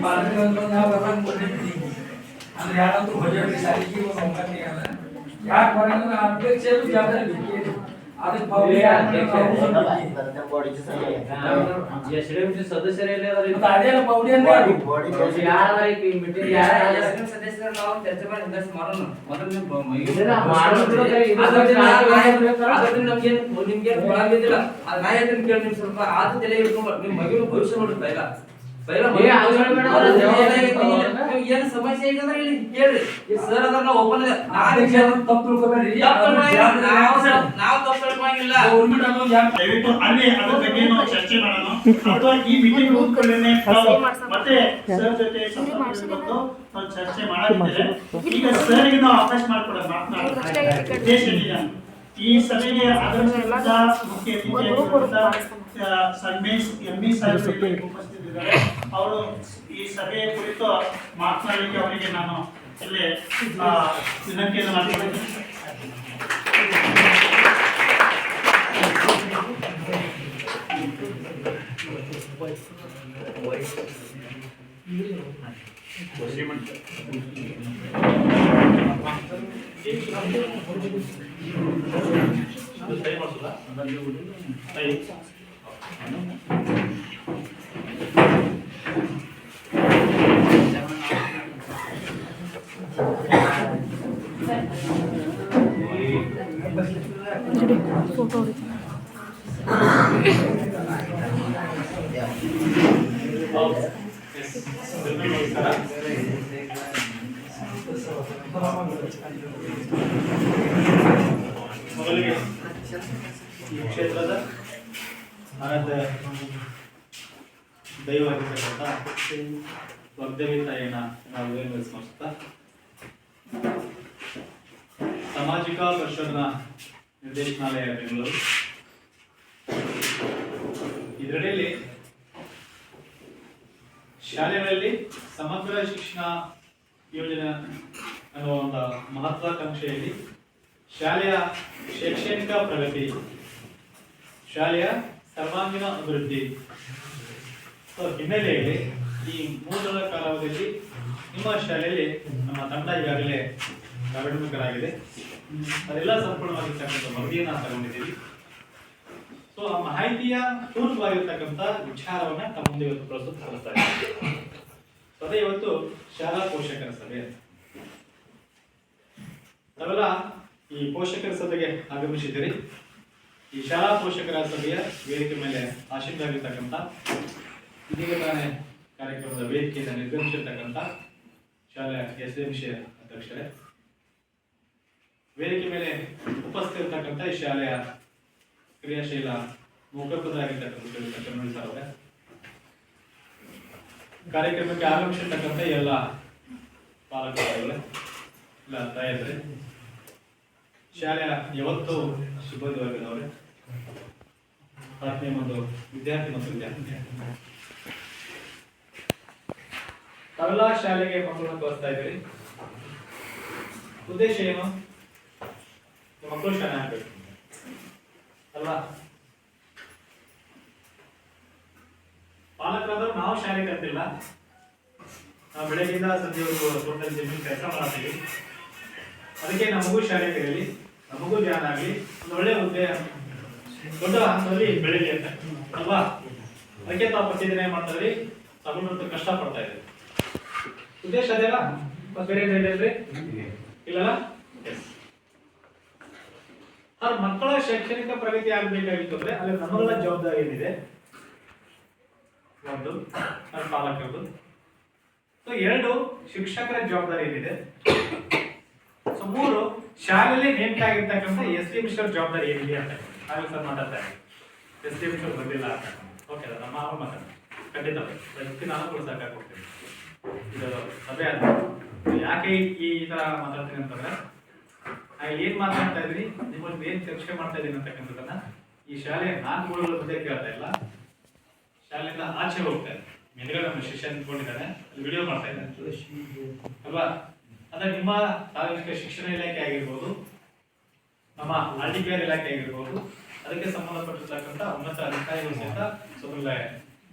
S4: ನಾವೆಲ್ಲ ಅಂದ್ರೆ ಯಾರಾದ್ರೂ ಹೊಜಾಡಿ ಸಾಲಿಗೆ ಯಾಕೆ ಬರಂದ್ರೆ ಅಧ್ಯಕ್ಷ ಜವಾಬ್ದಾರಿ ಬೇಕು. ಅದಕ್ಕೆ
S3: ಸದಸ್ಯರಲ್ಲಿ
S4: ಅದೇನು ಬೌಡಿ ಅಂದ್ರೆ
S3: ಸದಸ್ಯರು ನಾವು ಚರ್ಚೆ ಮಾಡಿ ನಿರ್ಧಾರ ಮಾಡೋಣ. ಮೊದಲು ನಿಮ್ಗೆ ಒಳಗಿದ್ದಿಲ್ಲ ಅದು ನಾ ಹೇಳ್ತೀನಿ ಕೇಳಿ. ನಿಮ್ ಸ್ವಲ್ಪ ಆದ ತಲೆ ಇಟ್ಕೊಂಡು ನಿಮ್ ಮಗಿನ ಭವಿಷ್ಯ ನೋಡುತ್ತಾ ಇಲ್ಲ ಏನ್ ಸಮಸ್ಯೆ ಇದೆ ಅಂದ್ರೆ ಇಲ್ಲಿ ಕೇಳ್ರಿ. ಸರ್ ಅದ್ರ ನಾವು ಓಪನ್
S4: ತಪ್ಪು ತಿಳ್ಕೊಬೇಡ್ರಿ.
S3: ನಾವು ತಪ್ಪು ತಿಳ್ಕೊಂಗಿಲ್ಲ.
S1: ದಯವಿಟ್ಟು ಅಲ್ಲಿ ಅದ್ರ ಬಗ್ಗೆ ನಾವು ಚರ್ಚೆ ಮಾಡೋಣ. ಅಥವಾ ಈ ಮೀಟಿಂಗ್ ಮುಗಿದ್ಕೊಳ್ಳೇನೆ ಮತ್ತೆ ಸರ್ ಜೊತೆ ಬಂದು ನಾವು ಚರ್ಚೆ ಮಾಡಿದ್ದೇವೆ. ಈಗ ಸರ್ಗೆ ನಾವು ಅವಕಾಶ ಮಾಡ್ಕೊಡೋಣ ಮಾತನಾಡೋಣ. ಉದ್ದೇಶ ಏನಿಲ್ಲ, ಈ ಸಭೆಗೆ ಆಗಮಿಸಿದಂತ ಮುಖ್ಯ ಎಂಇ ಸಾಹೇಬರು ಉಪಸ್ಥಿತರಿದ್ದಾರೆ. ಅವರು ಈ ಸಭೆಯ ಕುರಿತು ಮಾತನಾಡಲಿಕ್ಕೆ ಅವರಿಗೆ ನಾನು ಇಲ್ಲಿ ವಿನಂತಿಯನ್ನು ಮಾಡಿಕೊಂಡಿದ್ದೇನೆ.
S5: फोटो
S2: ಮೊದಲಿಗೆ ಈ ಕ್ಷೇತ್ರದ ಅನಂತ ದೈವವಾಗಿರ್ತಕ್ಕಂಥ ವಗ್ದೇವಿ ತಾಯಿಯನ್ನ ನಾವು ಸ್ಮರಿಸ್ತಾ ಸಾಮಾಜಿಕ ಪರಿಶೋಧನಾ ನಿರ್ದೇಶನಾಲಯ ಬೆಂಗಳೂರು ಇದರಲ್ಲಿ ಶಾಲೆಗಳಲ್ಲಿ ಸಮಗ್ರ ಶಿಕ್ಷಣ ಯೋಜನೆ ಅನ್ನುವ ಒಂದು ಮಹತ್ವಾಕಾಂಕ್ಷೆಯಲ್ಲಿ ಶಾಲೆಯ ಶೈಕ್ಷಣಿಕ ಪ್ರಗತಿ, ಶಾಲೆಯ ಸರ್ವಾಂಗೀಣ ಅಭಿವೃದ್ಧಿ
S5: ಸೊ ಹಿನ್ನೆಲೆಯಲ್ಲಿ ಈ 3 ದಿನಗಳ ಕಾಲಾವಧಿಯಲ್ಲಿ ನಿಮ್ಮ ಶಾಲೆಯಲ್ಲಿ ನಮ್ಮ ತಂಡ ಈಗಾಗಲೇ ಕಾರ್ಯೋನ್ಮುಖರಾಗಿದೆ. ಅದೆಲ್ಲ ಸಂಪೂರ್ಣವಾಗಿರ್ತಕ್ಕಂಥ ವರದಿಯನ್ನು ತಗೊಂಡಿದ್ದೀವಿ. ಸೊ ಆ ಮಾಹಿತಿಯ ಪೂರ್ವವಾಗಿರ್ತಕ್ಕಂಥ ವಿಚಾರವನ್ನ ತಮ್ಮ ಮುಂದೆ ಇವತ್ತು ಪ್ರಸ್ತುತಪಡಿಸ್ತಾ ಇದ್ದೀವಿ. ಅದೇ ಇವತ್ತು ಶಾಲಾ ಪೋಷಕರ ಸಭೆ. ತಾವೆಲ್ಲ ಈ ಪೋಷಕರ ಸಭೆಗೆ ಆಗಮಿಸಿದ್ದೀರಿ. ಈ ಶಾಲಾ ಪೋಷಕರ ಸಭೆಯ ವೇದಿಕೆ ಮೇಲೆ ಆಶೀರ್ವಾಗಿರ್ತಕ್ಕಂಥ ಇದೀಗ ತಾನೇ ಕಾರ್ಯಕ್ರಮದ ವೇದಿಕೆಯನ್ನು ನಿರ್ಗಮಿಸಿರ್ತಕ್ಕಂಥ ಶಾಲೆಯ SDMC ಅಧ್ಯಕ್ಷರೇ, ವೇದಿಕೆ ಮೇಲೆ ಉಪಸ್ಥಿತಿರ್ತಕ್ಕಂಥ ಈ ಶಾಲೆಯ ಕ್ರಿಯಾಶೀಲ ಮುಖಪದರಾಗಿರ್ತಕ್ಕಂಥ ಕನ್ನಡ ಸರ್ ಅವರೇ, ಕಾರ್ಯಕ್ರಮಕ್ಕೆ ಆಗಮಿಸಿರ್ತಕ್ಕಂಥ ಎಲ್ಲ ಪಾಲಕರುಗಳೇ, ಎಲ್ಲ ತಾಯಂದ್ರೆ, ಶಾಲೆಯ ಯಾವತ್ತು ಸಿಬ್ಬಂದಿ ವರ್ಗದವರೇ, ಪ್ರಾಥಮಿಕ ಒಂದು ವಿದ್ಯಾರ್ಥಿ ಮತ್ತು ವಿದ್ಯಾರ್ಥಿ, ತಾವೆಲ್ಲ ಶಾಲೆಗೆ ಮಕ್ಕಳನ್ನು ಕಳಿಸ್ತಾ ಇದ್ದೀರಿ. ಉದ್ದೇಶ ಏನು? ಮಕ್ಕಳು ಶಾಲೆ ಆಗ್ಬೇಕು ಅಲ್ವಾ? ಪಾಲಕರಾದ್ರು ನಾವು ಶಾಲೆ ಕರ್ತಿಲ್ಲ, ನಾವು ಬೆಳಗ್ಗೆಯಿಂದ ಸಂಜೆವರೆಗೂ ತೋಟದಲ್ಲಿ ಜಮೀನು ಕೆಲಸ ಮಾಡ್ತೀವಿ. ಅದಕ್ಕೆ ನಮಗೂ ಶಾಲೆ ಕರೀಲಿ, ನಮಗೂ ಜ್ಞಾನ ಆಗಲಿ, ಒಂದು ಒಳ್ಳೆ ಹುದ್ದೆ ದೊಡ್ಡ ಹಂತದಲ್ಲಿ ಬೆಳೀಲಿ ಅಂತ ಅಲ್ವಾ? ಅದಕ್ಕೆ ತಾವು ಪ್ರತಿದಿನ ಏನ್ ಮಾಡ್ತಾ ಇದ್ರಿ, ತಗೊಂಡು ಕಷ್ಟ ಪಡ್ತಾ ಇದ್ರಿ. ಉದ್ದೇಶ ಅದೆಲ್ಲ ಮತ್ತೆ ಬೇರೆ ಏನಿದೆ ಇಲ್ಲಲ್ಲ? ಅವ್ರ ಮಕ್ಕಳ ಶೈಕ್ಷಣಿಕ ಪ್ರಗತಿ ಆಗ್ಬೇಕಾಗಿತ್ತು ಅಂದ್ರೆ ಅಲ್ಲಿ ನಮ್ಮಗಳ ಜವಾಬ್ದಾರಿ ಏನಿದೆ, ಒಂದು ನನ್ನ ಪಾಲಕರದು, ಸೊ 2 ಶಿಕ್ಷಕರ ಜವಾಬ್ದಾರಿ ಏನಿದೆ, ಸೊ 3 ಶಾಲೆಯಲ್ಲಿ ನೇಮಕ ಆಗಿರ್ತಕ್ಕಂಥ SDMC ಜವಾಬ್ದಾರಿ ಏನಿದೆ ಅಂತ ಆಗಲಿ ಸರ್ ಮಾತಾಡ್ತಾರೆ. SDMC ಬಂದಿಲ್ಲ ಅಂತ ಓಕೆ, ನಮ್ಮ ಅವ್ರ ಮಾತಾಡ ಖಂಡಿತ ಅದಕ್ಕೆ ನಾನು ಕೂಡ ಸಾಕಾಗ್ಬಿಡ್ತೀನಿ. ಇದು ಸಭೆ ಆದ ಯಾಕೆ ಈ ತರ ಮಾತಾಡ್ತೀನಿ ಅಂತಂದ್ರೆ, ಏನ್ ಮಾತಾಡ್ತಾ ಇದ್ರಿ, ನಿಮ್ಮಲ್ಲಿ ಏನ್ ಚರ್ಚೆ ಮಾಡ್ತಾ ಇದೀನಿ ಅಂತಕ್ಕಂಥದ್ದನ್ನ ಈ ಶಾಲೆ 4 ಗೋಡೆಗಳ ಮಧ್ಯೆ ಕೇಳ್ತಾ ಇಲ್ಲ, ಶಾಲೆಯಿಂದ ಆಚೆ ಹೋಗ್ತಾ ಇದೆ. ಮೇಲ್ಗಡೆ ನಮ್ಮ ಶಿಷ್ಯ ನಿಂತ್ಕೊಂಡಿದ್ದಾನೆ, ಅಲ್ಲಿ ವಿಡಿಯೋ ಮಾಡ್ತಾ ಇದ್ದಾನೆ ಅಲ್ವಾ? ಅಂದ್ರೆ ನಿಮ್ಮ ತಾಂತ್ರಿಕ ಶಿಕ್ಷಣ ಇಲಾಖೆ ಆಗಿರ್ಬೋದು, ನಮ್ಮ RTPR ಇಲಾಖೆ ಆಗಿರ್ಬೋದು, ಅದಕ್ಕೆ ಸಂಬಂಧಪಟ್ಟಿರ್ತಕ್ಕಂಥ ಉನ್ನತ ಅಧಿಕಾರಿಗಳು ಸಹಿತ ಸುಮ್ಮನೆ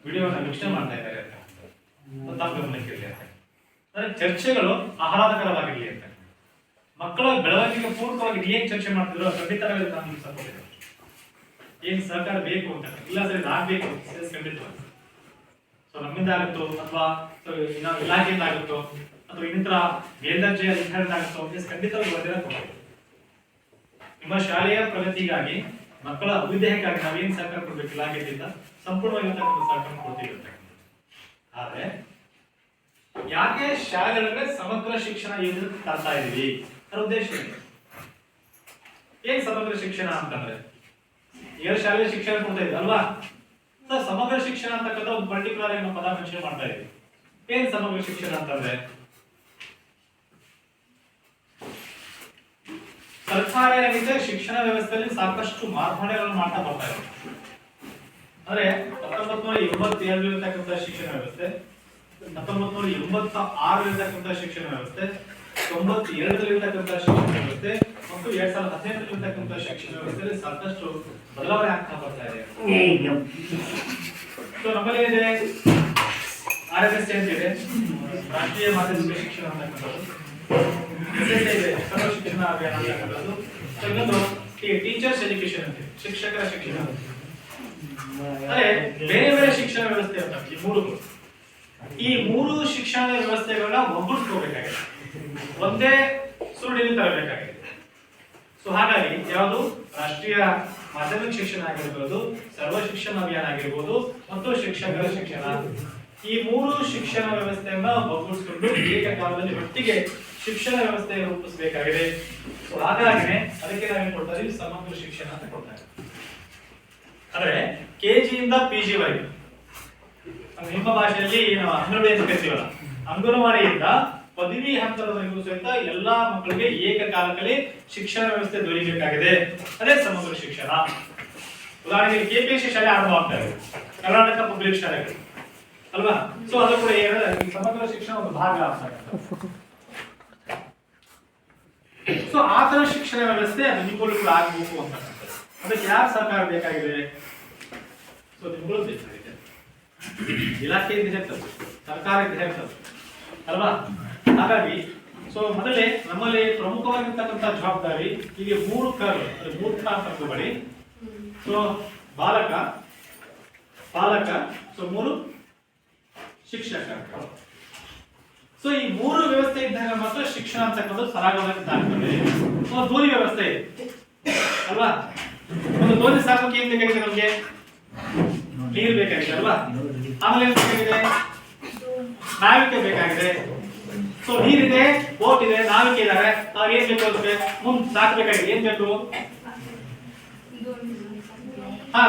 S5: ವಿಡಿಯೋನ ವೀಕ್ಷಣೆ ಮಾಡ್ತಾ ಇದ್ದಾರೆ ಅಂತ ತಮ್ಮ ಗಮನಕ್ಕಿರಲಿ ಅಂತ. ಅಂದ್ರೆ ಚರ್ಚೆಗಳು ಆಹ್ಲಾದಕರವಾಗಿರ್ಲಿ ಅಂತ, ಮಕ್ಕಳ ಬೆಳವಣಿಗೆ ಪೂರ್ವಕವಾಗಿ ಏನ್ ಚರ್ಚೆ ಮಾಡ್ತಿದ್ರು ಖಂಡಿತವಾಗಿ ನಮ್ಗೆ ಸಪೋರ್ಟ್ ಇದೆ. ಏನ್ ಸಹಕಾರ ಬೇಕು ಅಂತ ಇಲ್ಲ ಸರಿ ಆಗ್ಬೇಕು ಖಂಡಿತವಾಗಿ. ಸೊ ನಮ್ಮಿಂದ ಆಗುತ್ತೋ ಅಥವಾ ಇಲಾಖೆಯಿಂದ ಆಗುತ್ತೋ ಅಥವಾ ಇನ್ನಿತರ ಮೇಲ್ದರ್ಜೆಯ ಅಧಿಕಾರಿಯಿಂದ ಆಗುತ್ತೋ ಖಂಡಿತವಾಗಿ ವರದಿನ ಕೊಡಬೇಕು. ನಿಮ್ಮ ಶಾಲೆಯ ಪ್ರಗತಿಗಾಗಿ, ಮಕ್ಕಳ ಅಭ್ಯುದಯಕ್ಕಾಗಿ ನಾವೇನ್ ಸಹಕಾರ ಕೊಡ್ಬೇಕು ಇಲಾಖೆಯಿಂದ ಸಂಪೂರ್ಣವಾಗಿರ್ತಕ್ಕಂಥ ಸಹಕಾರ ಕೊಡ್ತೀವಿ ಅಂತ. ಆದ್ರೆ ಯಾಕೆ ಶಾಲೆಗಳಿಗೆ ಸಮಗ್ರ ಶಿಕ್ಷಣ ಏನು ತರ್ತಾ ಇದೀವಿ ಅದರ ಉದ್ದೇಶ ಏನ್ ಸಮಗ್ರ ಶಿಕ್ಷಣ ಅಂತಂದ್ರೆ, ಈಗ ಶಾಲೆ ಶಿಕ್ಷಣ ಕೊಡ್ತಾ ಇದ್ವಿ ಅಲ್ವಾ? ಸಮಗ್ರ ಶಿಕ್ಷಣ ಅಂತಕ್ಕಂಥ ಒಂದು ಪರ್ಟಿಕ್ಯುಲರ್ ಆಗಿ ನಾವು ಪದ ಮೆನ್ಷನ್ ಮಾಡ್ತಾ ಇದೀವಿ. ಏನ್ ಸಮಗ್ರ ಶಿಕ್ಷಣ ಅಂತಂದ್ರೆ, ಸರ್ಕಾರ ಏನಿದೆ ಶಿಕ್ಷಣ ವ್ಯವಸ್ಥೆಯಲ್ಲಿ ಸಾಕಷ್ಟು ಮಾರ್ಪಾಡುಗಳನ್ನು ಮಾಡ್ತಾ ಬರ್ತಾ ಇದೆ. ಅಂದ್ರೆ 1987 ಇರತಕ್ಕಂಥ ಶಿಕ್ಷಣ ವ್ಯವಸ್ಥೆ, 1986 ಇರತಕ್ಕಂಥ ಶಿಕ್ಷಣ ವ್ಯವಸ್ಥೆ, 92 ಇರತಕ್ಕಂಥ ಶಿಕ್ಷಣ ವ್ಯವಸ್ಥೆ ಮತ್ತು 2018 ಇರತಕ್ಕಂಥ ಶಿಕ್ಷಣ ವ್ಯವಸ್ಥೆಯಲ್ಲಿ ಸಾಕಷ್ಟು ಬದಲಾವಣೆ ಆಗ್ತಾ ಬರ್ತಾ ಇದೆ. ಸೊ ನಮ್ಮಲ್ಲಿ ಇದೆ RSS ಇದೆ, ರಾಷ್ಟ್ರೀಯ ಮಾಧ್ಯಮಿಕ ಶಿಕ್ಷಣ ಅಂತಕ್ಕಂಥದ್ದು, SSA ಇದೆ, ಸರ್ವ ಶಿಕ್ಷಣ ಅಭಿಯಾನ ಅಂತಕ್ಕಂಥದ್ದು, ಇನ್ನೊಂದು ಟೀಚರ್ಸ್ ಎಜುಕೇಶನ್ ಅಂತ ಶಿಕ್ಷಕರ ಶಿಕ್ಷಣ. ಅಂದ್ರೆ ಬೇರೆ ಬೇರೆ ಶಿಕ್ಷಣ ವ್ಯವಸ್ಥೆ ಅಂತ ಈ ಮೂರು ಶಿಕ್ಷಣ ವ್ಯವಸ್ಥೆಗಳನ್ನ ಒಗ್ಗೂಡಿಸ್ಕೋಬೇಕಾಗಿದೆ, ಒಂದೇ ಸುರುಳಿಯಲ್ಲಿ ತರಬೇಕಾಗಿದೆ. ಸೊ ಹಾಗಾಗಿ ಯಾವುದು ರಾಷ್ಟ್ರೀಯ ಮಾಧ್ಯಮಿಕ ಶಿಕ್ಷಣ ಆಗಿರ್ಬೋದು, ಸರ್ವ ಶಿಕ್ಷಣ ಅಭಿಯಾನ ಆಗಿರ್ಬೋದು ಮತ್ತು ಶಿಕ್ಷಕರ ಶಿಕ್ಷಣ, ಈ ಮೂರು ಶಿಕ್ಷಣ ವ್ಯವಸ್ಥೆಯನ್ನ ಒಗ್ಗೂಡಿಸಿಕೊಂಡು ಏಕಕಾಲದಲ್ಲಿ ಒಟ್ಟಿಗೆ ಶಿಕ್ಷಣ ವ್ಯವಸ್ಥೆ ರೂಪಿಸಬೇಕಾಗಿದೆ. ಸೊ ಹಾಗಾಗಿ ಅದಕ್ಕೆ ನಾವೇನ್ ಕೊಡ್ತಾ ಇದೀವಿ, ಸಮಗ್ರ ಶಿಕ್ಷಣ ಅಂತ ಕೊಡ್ತಾ ಇದ್ದೀವಿ. ಅಂದ್ರೆ KG ಇಂದ PG ವರೆಗೆ, ನಿಮ್ಮ ಭಾಷೆಯಲ್ಲಿ ನಾವು ಅಂಗನವಾಡಿ ಅಂತ ಕರಿತೀವಲ್ಲ, ಅಂಗನವಾಡಿಯಿಂದ ಪದವಿ ಹಂತದವರೆಗೂ ಸಹಿತ ಎಲ್ಲಾ ಮಕ್ಕಳಿಗೆ ಏಕಕಾಲದಲ್ಲಿ ಶಿಕ್ಷಣ ವ್ಯವಸ್ಥೆ ದೊರೆಯಬೇಕಾಗಿದೆ. ಅದೇ ಸಮಗ್ರ ಶಿಕ್ಷಣ. ಉದಾಹರಣೆಗೆ KPSC ಶಾಲೆ ಆರಂಭ ಆಗ್ತಾ ಇದೆ, ಕರ್ನಾಟಕ ಪಬ್ಲಿಕ್ ಶಾಲೆಗಳು ಅಲ್ವಾ? ಸೊ ಅದು ಕೂಡ ಈ ಸಮಗ್ರ ಶಿಕ್ಷಣ ಒಂದು ಭಾಗ ಆಗ್ತದೆ. ಸೊ ಆ ತರ ಶಿಕ್ಷಣ ವ್ಯವಸ್ಥೆ ಅದು ನಿಮ್ಮಲ್ಲೂ ಕೂಡ ಆಗಬೇಕು ಅಂತ. ಅದಕ್ಕೆ ಯಾರು ಸಹಕಾರ ಬೇಕಾಗಿದೆ? ಸೊ ನಿಮ್ಮಗಳು ಬೇಕಾಗಿದೆ. ಇಲಾಖೆಯಿಂದ ಹೇಳ್ತದೆ, ಸರ್ಕಾರದಿಂದ ಹೇಳ್ತದೆ ಅಲ್ವಾ? ಹಾಗಾಗಿ ಸೊ ಮೊದಲೇ ನಮ್ಮಲ್ಲಿ ಪ್ರಮುಖವಾಗಿರ್ತಕ್ಕಂಥ ಜವಾಬ್ದಾರಿ ಹೀಗೆ 3 ಕರ್ ಅಂದ್ರೆ 3 ಕ ಅಂತ ತಗೊಳ್ಳಿ. ಸೊ ಬಾಲಕ, ಪಾಲಕ, ಸೊ 3 ಶಿಕ್ಷಕ. ಸೊ ಈ 3 ವ್ಯವಸ್ಥೆ ಇದ್ದಾಗ ಮಾತ್ರ ಶಿಕ್ಷಣ ಅಂತಕ್ಕಂಥದ್ದು ಸರಾಗವಾಗಿ ಆಗ್ತದೆ. ದೋಣಿ ವ್ಯವಸ್ಥೆ ಇದೆ ಅಲ್ವಾ? ಒಂದು ದೋಣಿ ಸಾಕೋಕೆ ಏನ್ ಬೇಕಾಗಿದೆ? ನಮ್ಗೆ ನೀರು ಬೇಕಾಗಿದೆ ಅಲ್ವಾ? ಆಮೇಲೆ ಏನ್ ಬೇಕಾಗಿದೆ? ನಾವಿಕೆ ಬೇಕಾಗಿದೆ. ಸೊ ನೀರಿದೆ, ಬೋಟ್ ಇದೆ, ನಾವಿಕೆ ಇದಾರೆ. ಅವ್ರು ಏನ್ ಬೇಕು ಅಂದ್ರೆ ಮುಂದೆ ಸಾಕ್ಬೇಕಾಗಿದೆ. ಏನ್ ಬೇಕು?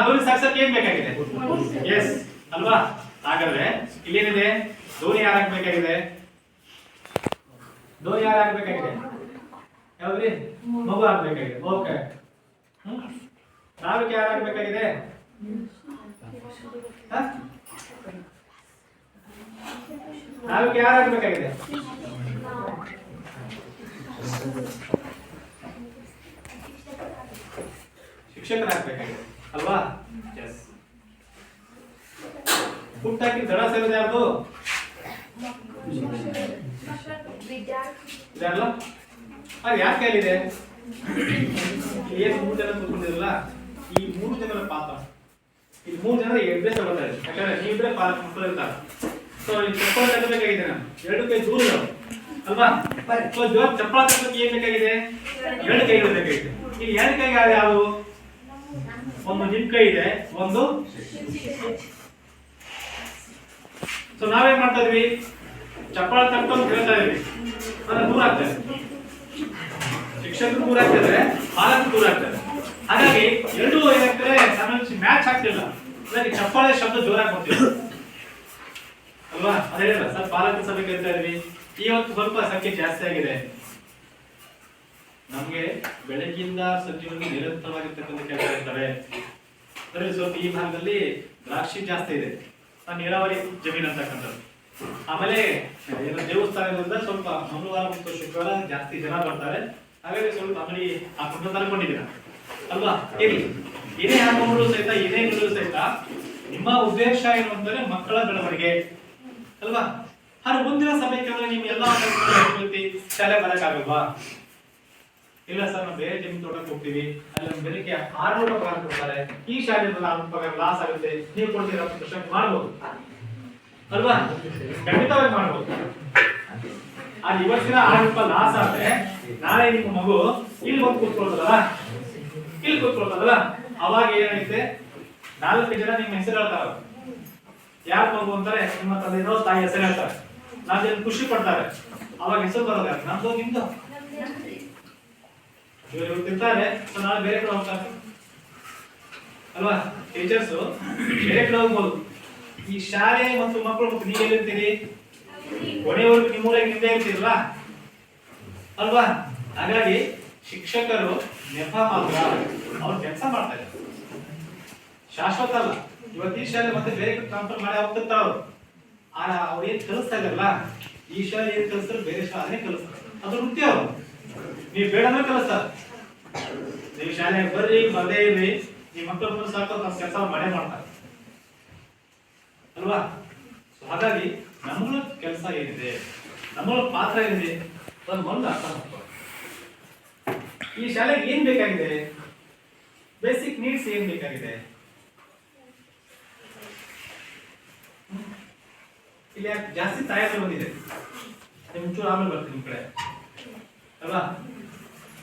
S5: ದೋಣಿ ಸಾಕ್ಸಕ್ಕೆ ಏನ್ ಬೇಕಾಗಿದೆ? ಎಸ್ ಅಲ್ವಾ? ಹಾಗಾದ್ರೆ ಇಲ್ಲೇನಿದೆ? ದೋಣಿ ಯಾರಾಗಬೇಕಾಗಿದೆ? ದೋಣಿ ಯಾರಾಗಬೇಕಾಗಿದೆ? ಯಾವ್ದ್ರಿ? ಮಗು ಆಗ್ಬೇಕಾಗಿದೆ. ಓಕೆ. ನಾವಿಕೆ ಯಾರಾಗಬೇಕಾಗಿದೆ? ನಾವಿಕೆ ಯಾರಾಗಬೇಕಾಗಿದೆ? ಶಿಕ್ಷಕರಾಗಬೇಕಾಗಿದೆ ಅಲ್ವಾ? ಎಸ್. ಹುಟ್ಟಾಕಿ ದಡ ಸೇರಿದೆ ಯಾರ್ದು? ಇದಲ್ಲ? ಅದು ಯಾಕೆ ಕೈಲಿದೆ? ಏನು 3 ಜನ ಕೂತ್ಕೊಂಡಿರಲ್ಲ, ಈ 3 ಜನರ ಪಾತ್ರ, ಈ 3 ಜನ ಎಡ್ರೆಸ್ ತಗೊಳ್ತಾರೆ. ಯಾಕಂದ್ರೆ ನೀವಿದ್ರೆ ಪಾಲಕ ಮಕ್ಕಳು ಇರ್ತಾರೆ. ಸೊ ಈ ಚಪ್ಪಳ ತಗೋಬೇಕಾಗಿದೆ. ನಾನು 2 ಕೈ ದೂರ ಇದಾವೆ ಅಲ್ವಾ? ಸೊ ಜೋರ್ ಚಪ್ಪಳ ತಗೋಕ್ಕೆ ಏನ್ ಬೇಕಾಗಿದೆ? 2 ಕೈಗಳು ಬೇಕಾಗಿದೆ. ಈ 2 ಕೈಗಳು ಯಾವು? ಒಂದು ನಿಮ್ ಕೈ ಇದೆ, ಒಂದು. ಸೊ ನಾವೇನ್ ಮಾಡ್ತಾ ಇದೀವಿ? ಚಪ್ಪಳ ತಕ್ಕೊಂಡು ಹೇಳ್ತಾ ಇದೀವಿ, ಅಂದ್ರೆ ದೂರ ಆಗ್ತದೆ. ಶಿಕ್ಷಕರು ದೂರ ಆಗ್ತಿದ್ರೆ, ಪಾಲಕರು ದೂರ ಆಗ್ತಾರೆ. ಹಾಗಾಗಿ 2 ಏನಾಗ್ತದೆ? ಮ್ಯಾಚ್ ಆಗ್ತಿಲ್ಲ. ಹಾಗಾಗಿ ಚಪ್ಪಾಳೆ ಶಬ್ದ ಜೋರಾಗಿ ಬರ್ತೀವಿ ಅಲ್ವಾ? ಅದೇ ಸರ್ ಪಾಲಕರ ಸಭೆ ಕೇಳ್ತಾ ಇದೀವಿ. ಇವತ್ತು ಸ್ವಲ್ಪ ಸಂಖ್ಯೆ ಜಾಸ್ತಿ ಆಗಿದೆ. ನಮ್ಗೆ ಬೆಳಗ್ಗಿಂದ ಸಂಜೆವರೆಗೆ ನಿರಂತರವಾಗಿರ್ತಕ್ಕಂಥ ಕೆಲಸ ಇರ್ತವೆ. ಅದರಲ್ಲಿ ಸ್ವಲ್ಪ ಈ ಭಾಗದಲ್ಲಿ ದ್ರಾಕ್ಷಿ ಜಾಸ್ತಿ ಇದೆ, ನೀರಾವರಿ ಜಮೀನು ಅಂತಕ್ಕಂಥದ್ದು. ಆಮೇಲೆ ದೇವಸ್ಥಾನದಿಂದ ಸ್ವಲ್ಪ ಮಂಗಳವಾರ ಮತ್ತು ಶುಕ್ರವಾರ ಜಾಸ್ತಿ ಜನ ಬರ್ತಾರೆ. ಹಾಗಾಗಿ ಸ್ವಲ್ಪ ಅಂಗಡಿ ಹಾಕೊಂಡು ತರ್ಕೊಂಡಿದ್ದೀರ ಅಲ್ವಾ? ಏನೇ ಹಾಕೊಂಡ್ರು ಸಹಿತ, ಏನೇ ಇದ್ರು ಸಹಿತ ನಿಮ್ಮ ಉದ್ದೇಶ ಏನು ಅಂತಂದ್ರೆ ಮಕ್ಕಳ ಬೆಳವಣಿಗೆ ಅಲ್ವಾ? ಆದ್ರೆ ಮುಂದಿನ ಸಭೆಗೆ ಅಂದ್ರೆ ನೀವು ಎಲ್ಲ ಶಾಲೆ ಬರಕ್ಕಾಗಲ್ವಾ? ಇಲ್ಲ ಸರ್ ನಾವು ಬೇರೆ ಜಮೀನು ತೋಟಕ್ಕೆ ಹೋಗ್ತೀವಿ, ಅಲ್ಲಿ ಬೆಳಿಗ್ಗೆ 600 ಪಗಾರ ಕೊಡ್ತಾರೆ, ಈ ಶಾಲೆಯಿಂದ ಪಗಾರ ಲಾಸ್ ಆಗುತ್ತೆ, ನೀವು ಕೊಡ್ತೀರಾ ಮಾಡ್ಬೋದು ಅಲ್ವಾ? ಖಂಡಿತವಾಗಿ ಮಾಡ್ಬೋದು. ಅದು ಇವತ್ತಿನ 6 ರೂಪಾಯಿ ಲಾಸ್ ಆದ್ರೆ ನಾಳೆ ನಿಮ್ಮ ಮಗು ಇಲ್ಲಿ ಬಂದು ಕೂತ್ಕೊಳ್ತದಲ್ಲ, ಇಲ್ಲಿ ಕೂತ್ಕೊಳ್ತದಲ್ಲ, ಅವಾಗ ಏನಾಗುತ್ತೆ? 4 ಜನ ನಿಮ್ಮ ಹೆಸರು ಹೇಳ್ತಾರ. ಯಾರ ಮಗು ಅಂತಾರೆ? ನಿಮ್ಮ ತಂದೆನೋ ತಾಯಿ ಹೆಸರು ಹೇಳ್ತಾರೆ. ನಾವೇನು ಖುಷಿ ಪಡ್ತಾರೆ. ಅವಾಗ ಹೆಸರು ಬರೋದು ಯಾರು? ನಮ್ದು ನಿಮ್ದು. ಇವರು ತಿಂತಾರೆ, ನಾಳೆ ಬೇರೆ ಕಡೆ ಹೋಗ್ತಾರೆ ಅಲ್ವಾ? ಟೀಚರ್ಸ್ ಬೇರೆ ಕಡೆ ಹೋಗ್ಬೋದು. ಈ ಶಾಲೆ ಮತ್ತು ಮಕ್ಕಳು ಮತ್ತು ನೀವು ಎಲ್ಲಿರ್ತೀರಿ? ಕೊನೆಯವರೆಗೂ ನಿಮ್ಮೂರಾಗಿ ನಿಂದೇ ಇರ್ತೀರಲ್ಲ ಅಲ್ವಾ? ಹಾಗಾಗಿ ಶಿಕ್ಷಕರು ನೆಪ ಮಾತ್ರ, ಅವ್ರು ಕೆಲಸ ಮಾಡ್ತಾರೆ, ಶಾಶ್ವತ ಅಲ್ಲ. ಇವತ್ತು ಈ ಶಾಲೆ ಮತ್ತೆ ಬೇರೆ ಟ್ರಾನ್ಸ್ಫರ್ ಮಾಡಿ ಹೋಗ್ತಿರ್ತಾರ ಅವರು. ಅವ್ರು ಏನ್ ಕಲಿಸ್ತಾ ಇದಾರಲ್ಲ, ಈ ಶಾಲೆ ಏನ್ ಕಲಿಸ್ತಾರೆ ಬೇರೆ ಶಾಲೆ ಕಲಿಸ್ತಾರೆ. ಅದು ವೃತ್ತಿ ಅವರು. ನೀವು ಬೇಡ ಅಂದ್ರೆ ಕಲಿಸ್ತಾರೆ. ನೀವು ಶಾಲೆಗೆ ಬರ್ರಿ ಬರದೇ ಇರ್ರಿ, ನಿಮ್ಮ ಮಕ್ಕಳು ಸಾಕು ನಮ್ಮ ಕೆಲಸ ಮಾಡೇ ಮಾಡ್ತಾರೆ ಅಲ್ವಾ? ಹಾಗಾಗಿ ನಮ್ಮಗಳ ಕೆಲಸ ಏನಿದೆ, ನಮ್ಮಗಳ ಪಾತ್ರ ಏನಿದೆ ಅದನ್ನು ಒಂದು ಅರ್ಥ ಮಾಡ್ಕೊಳ್ಳಿ. ಈ ಶಾಲೆಗೆ ಏನ್ ಬೇಕಾಗಿದೆ? ಬೇಸಿಕ್ ನೀಡ್ಸ್ ಏನ್ ಬೇಕಾಗಿದೆ? ಇಲ್ಲಿ ಜಾಸ್ತಿ ತಾಯಂದ್ರೆ ಬಂದಿದೆ, ಮುಂಚೂರು ಆಮೇಲೆ ಬರ್ತೀನಿ ನಿಮ್ ಕಡೆ ಅಲ್ವಾ?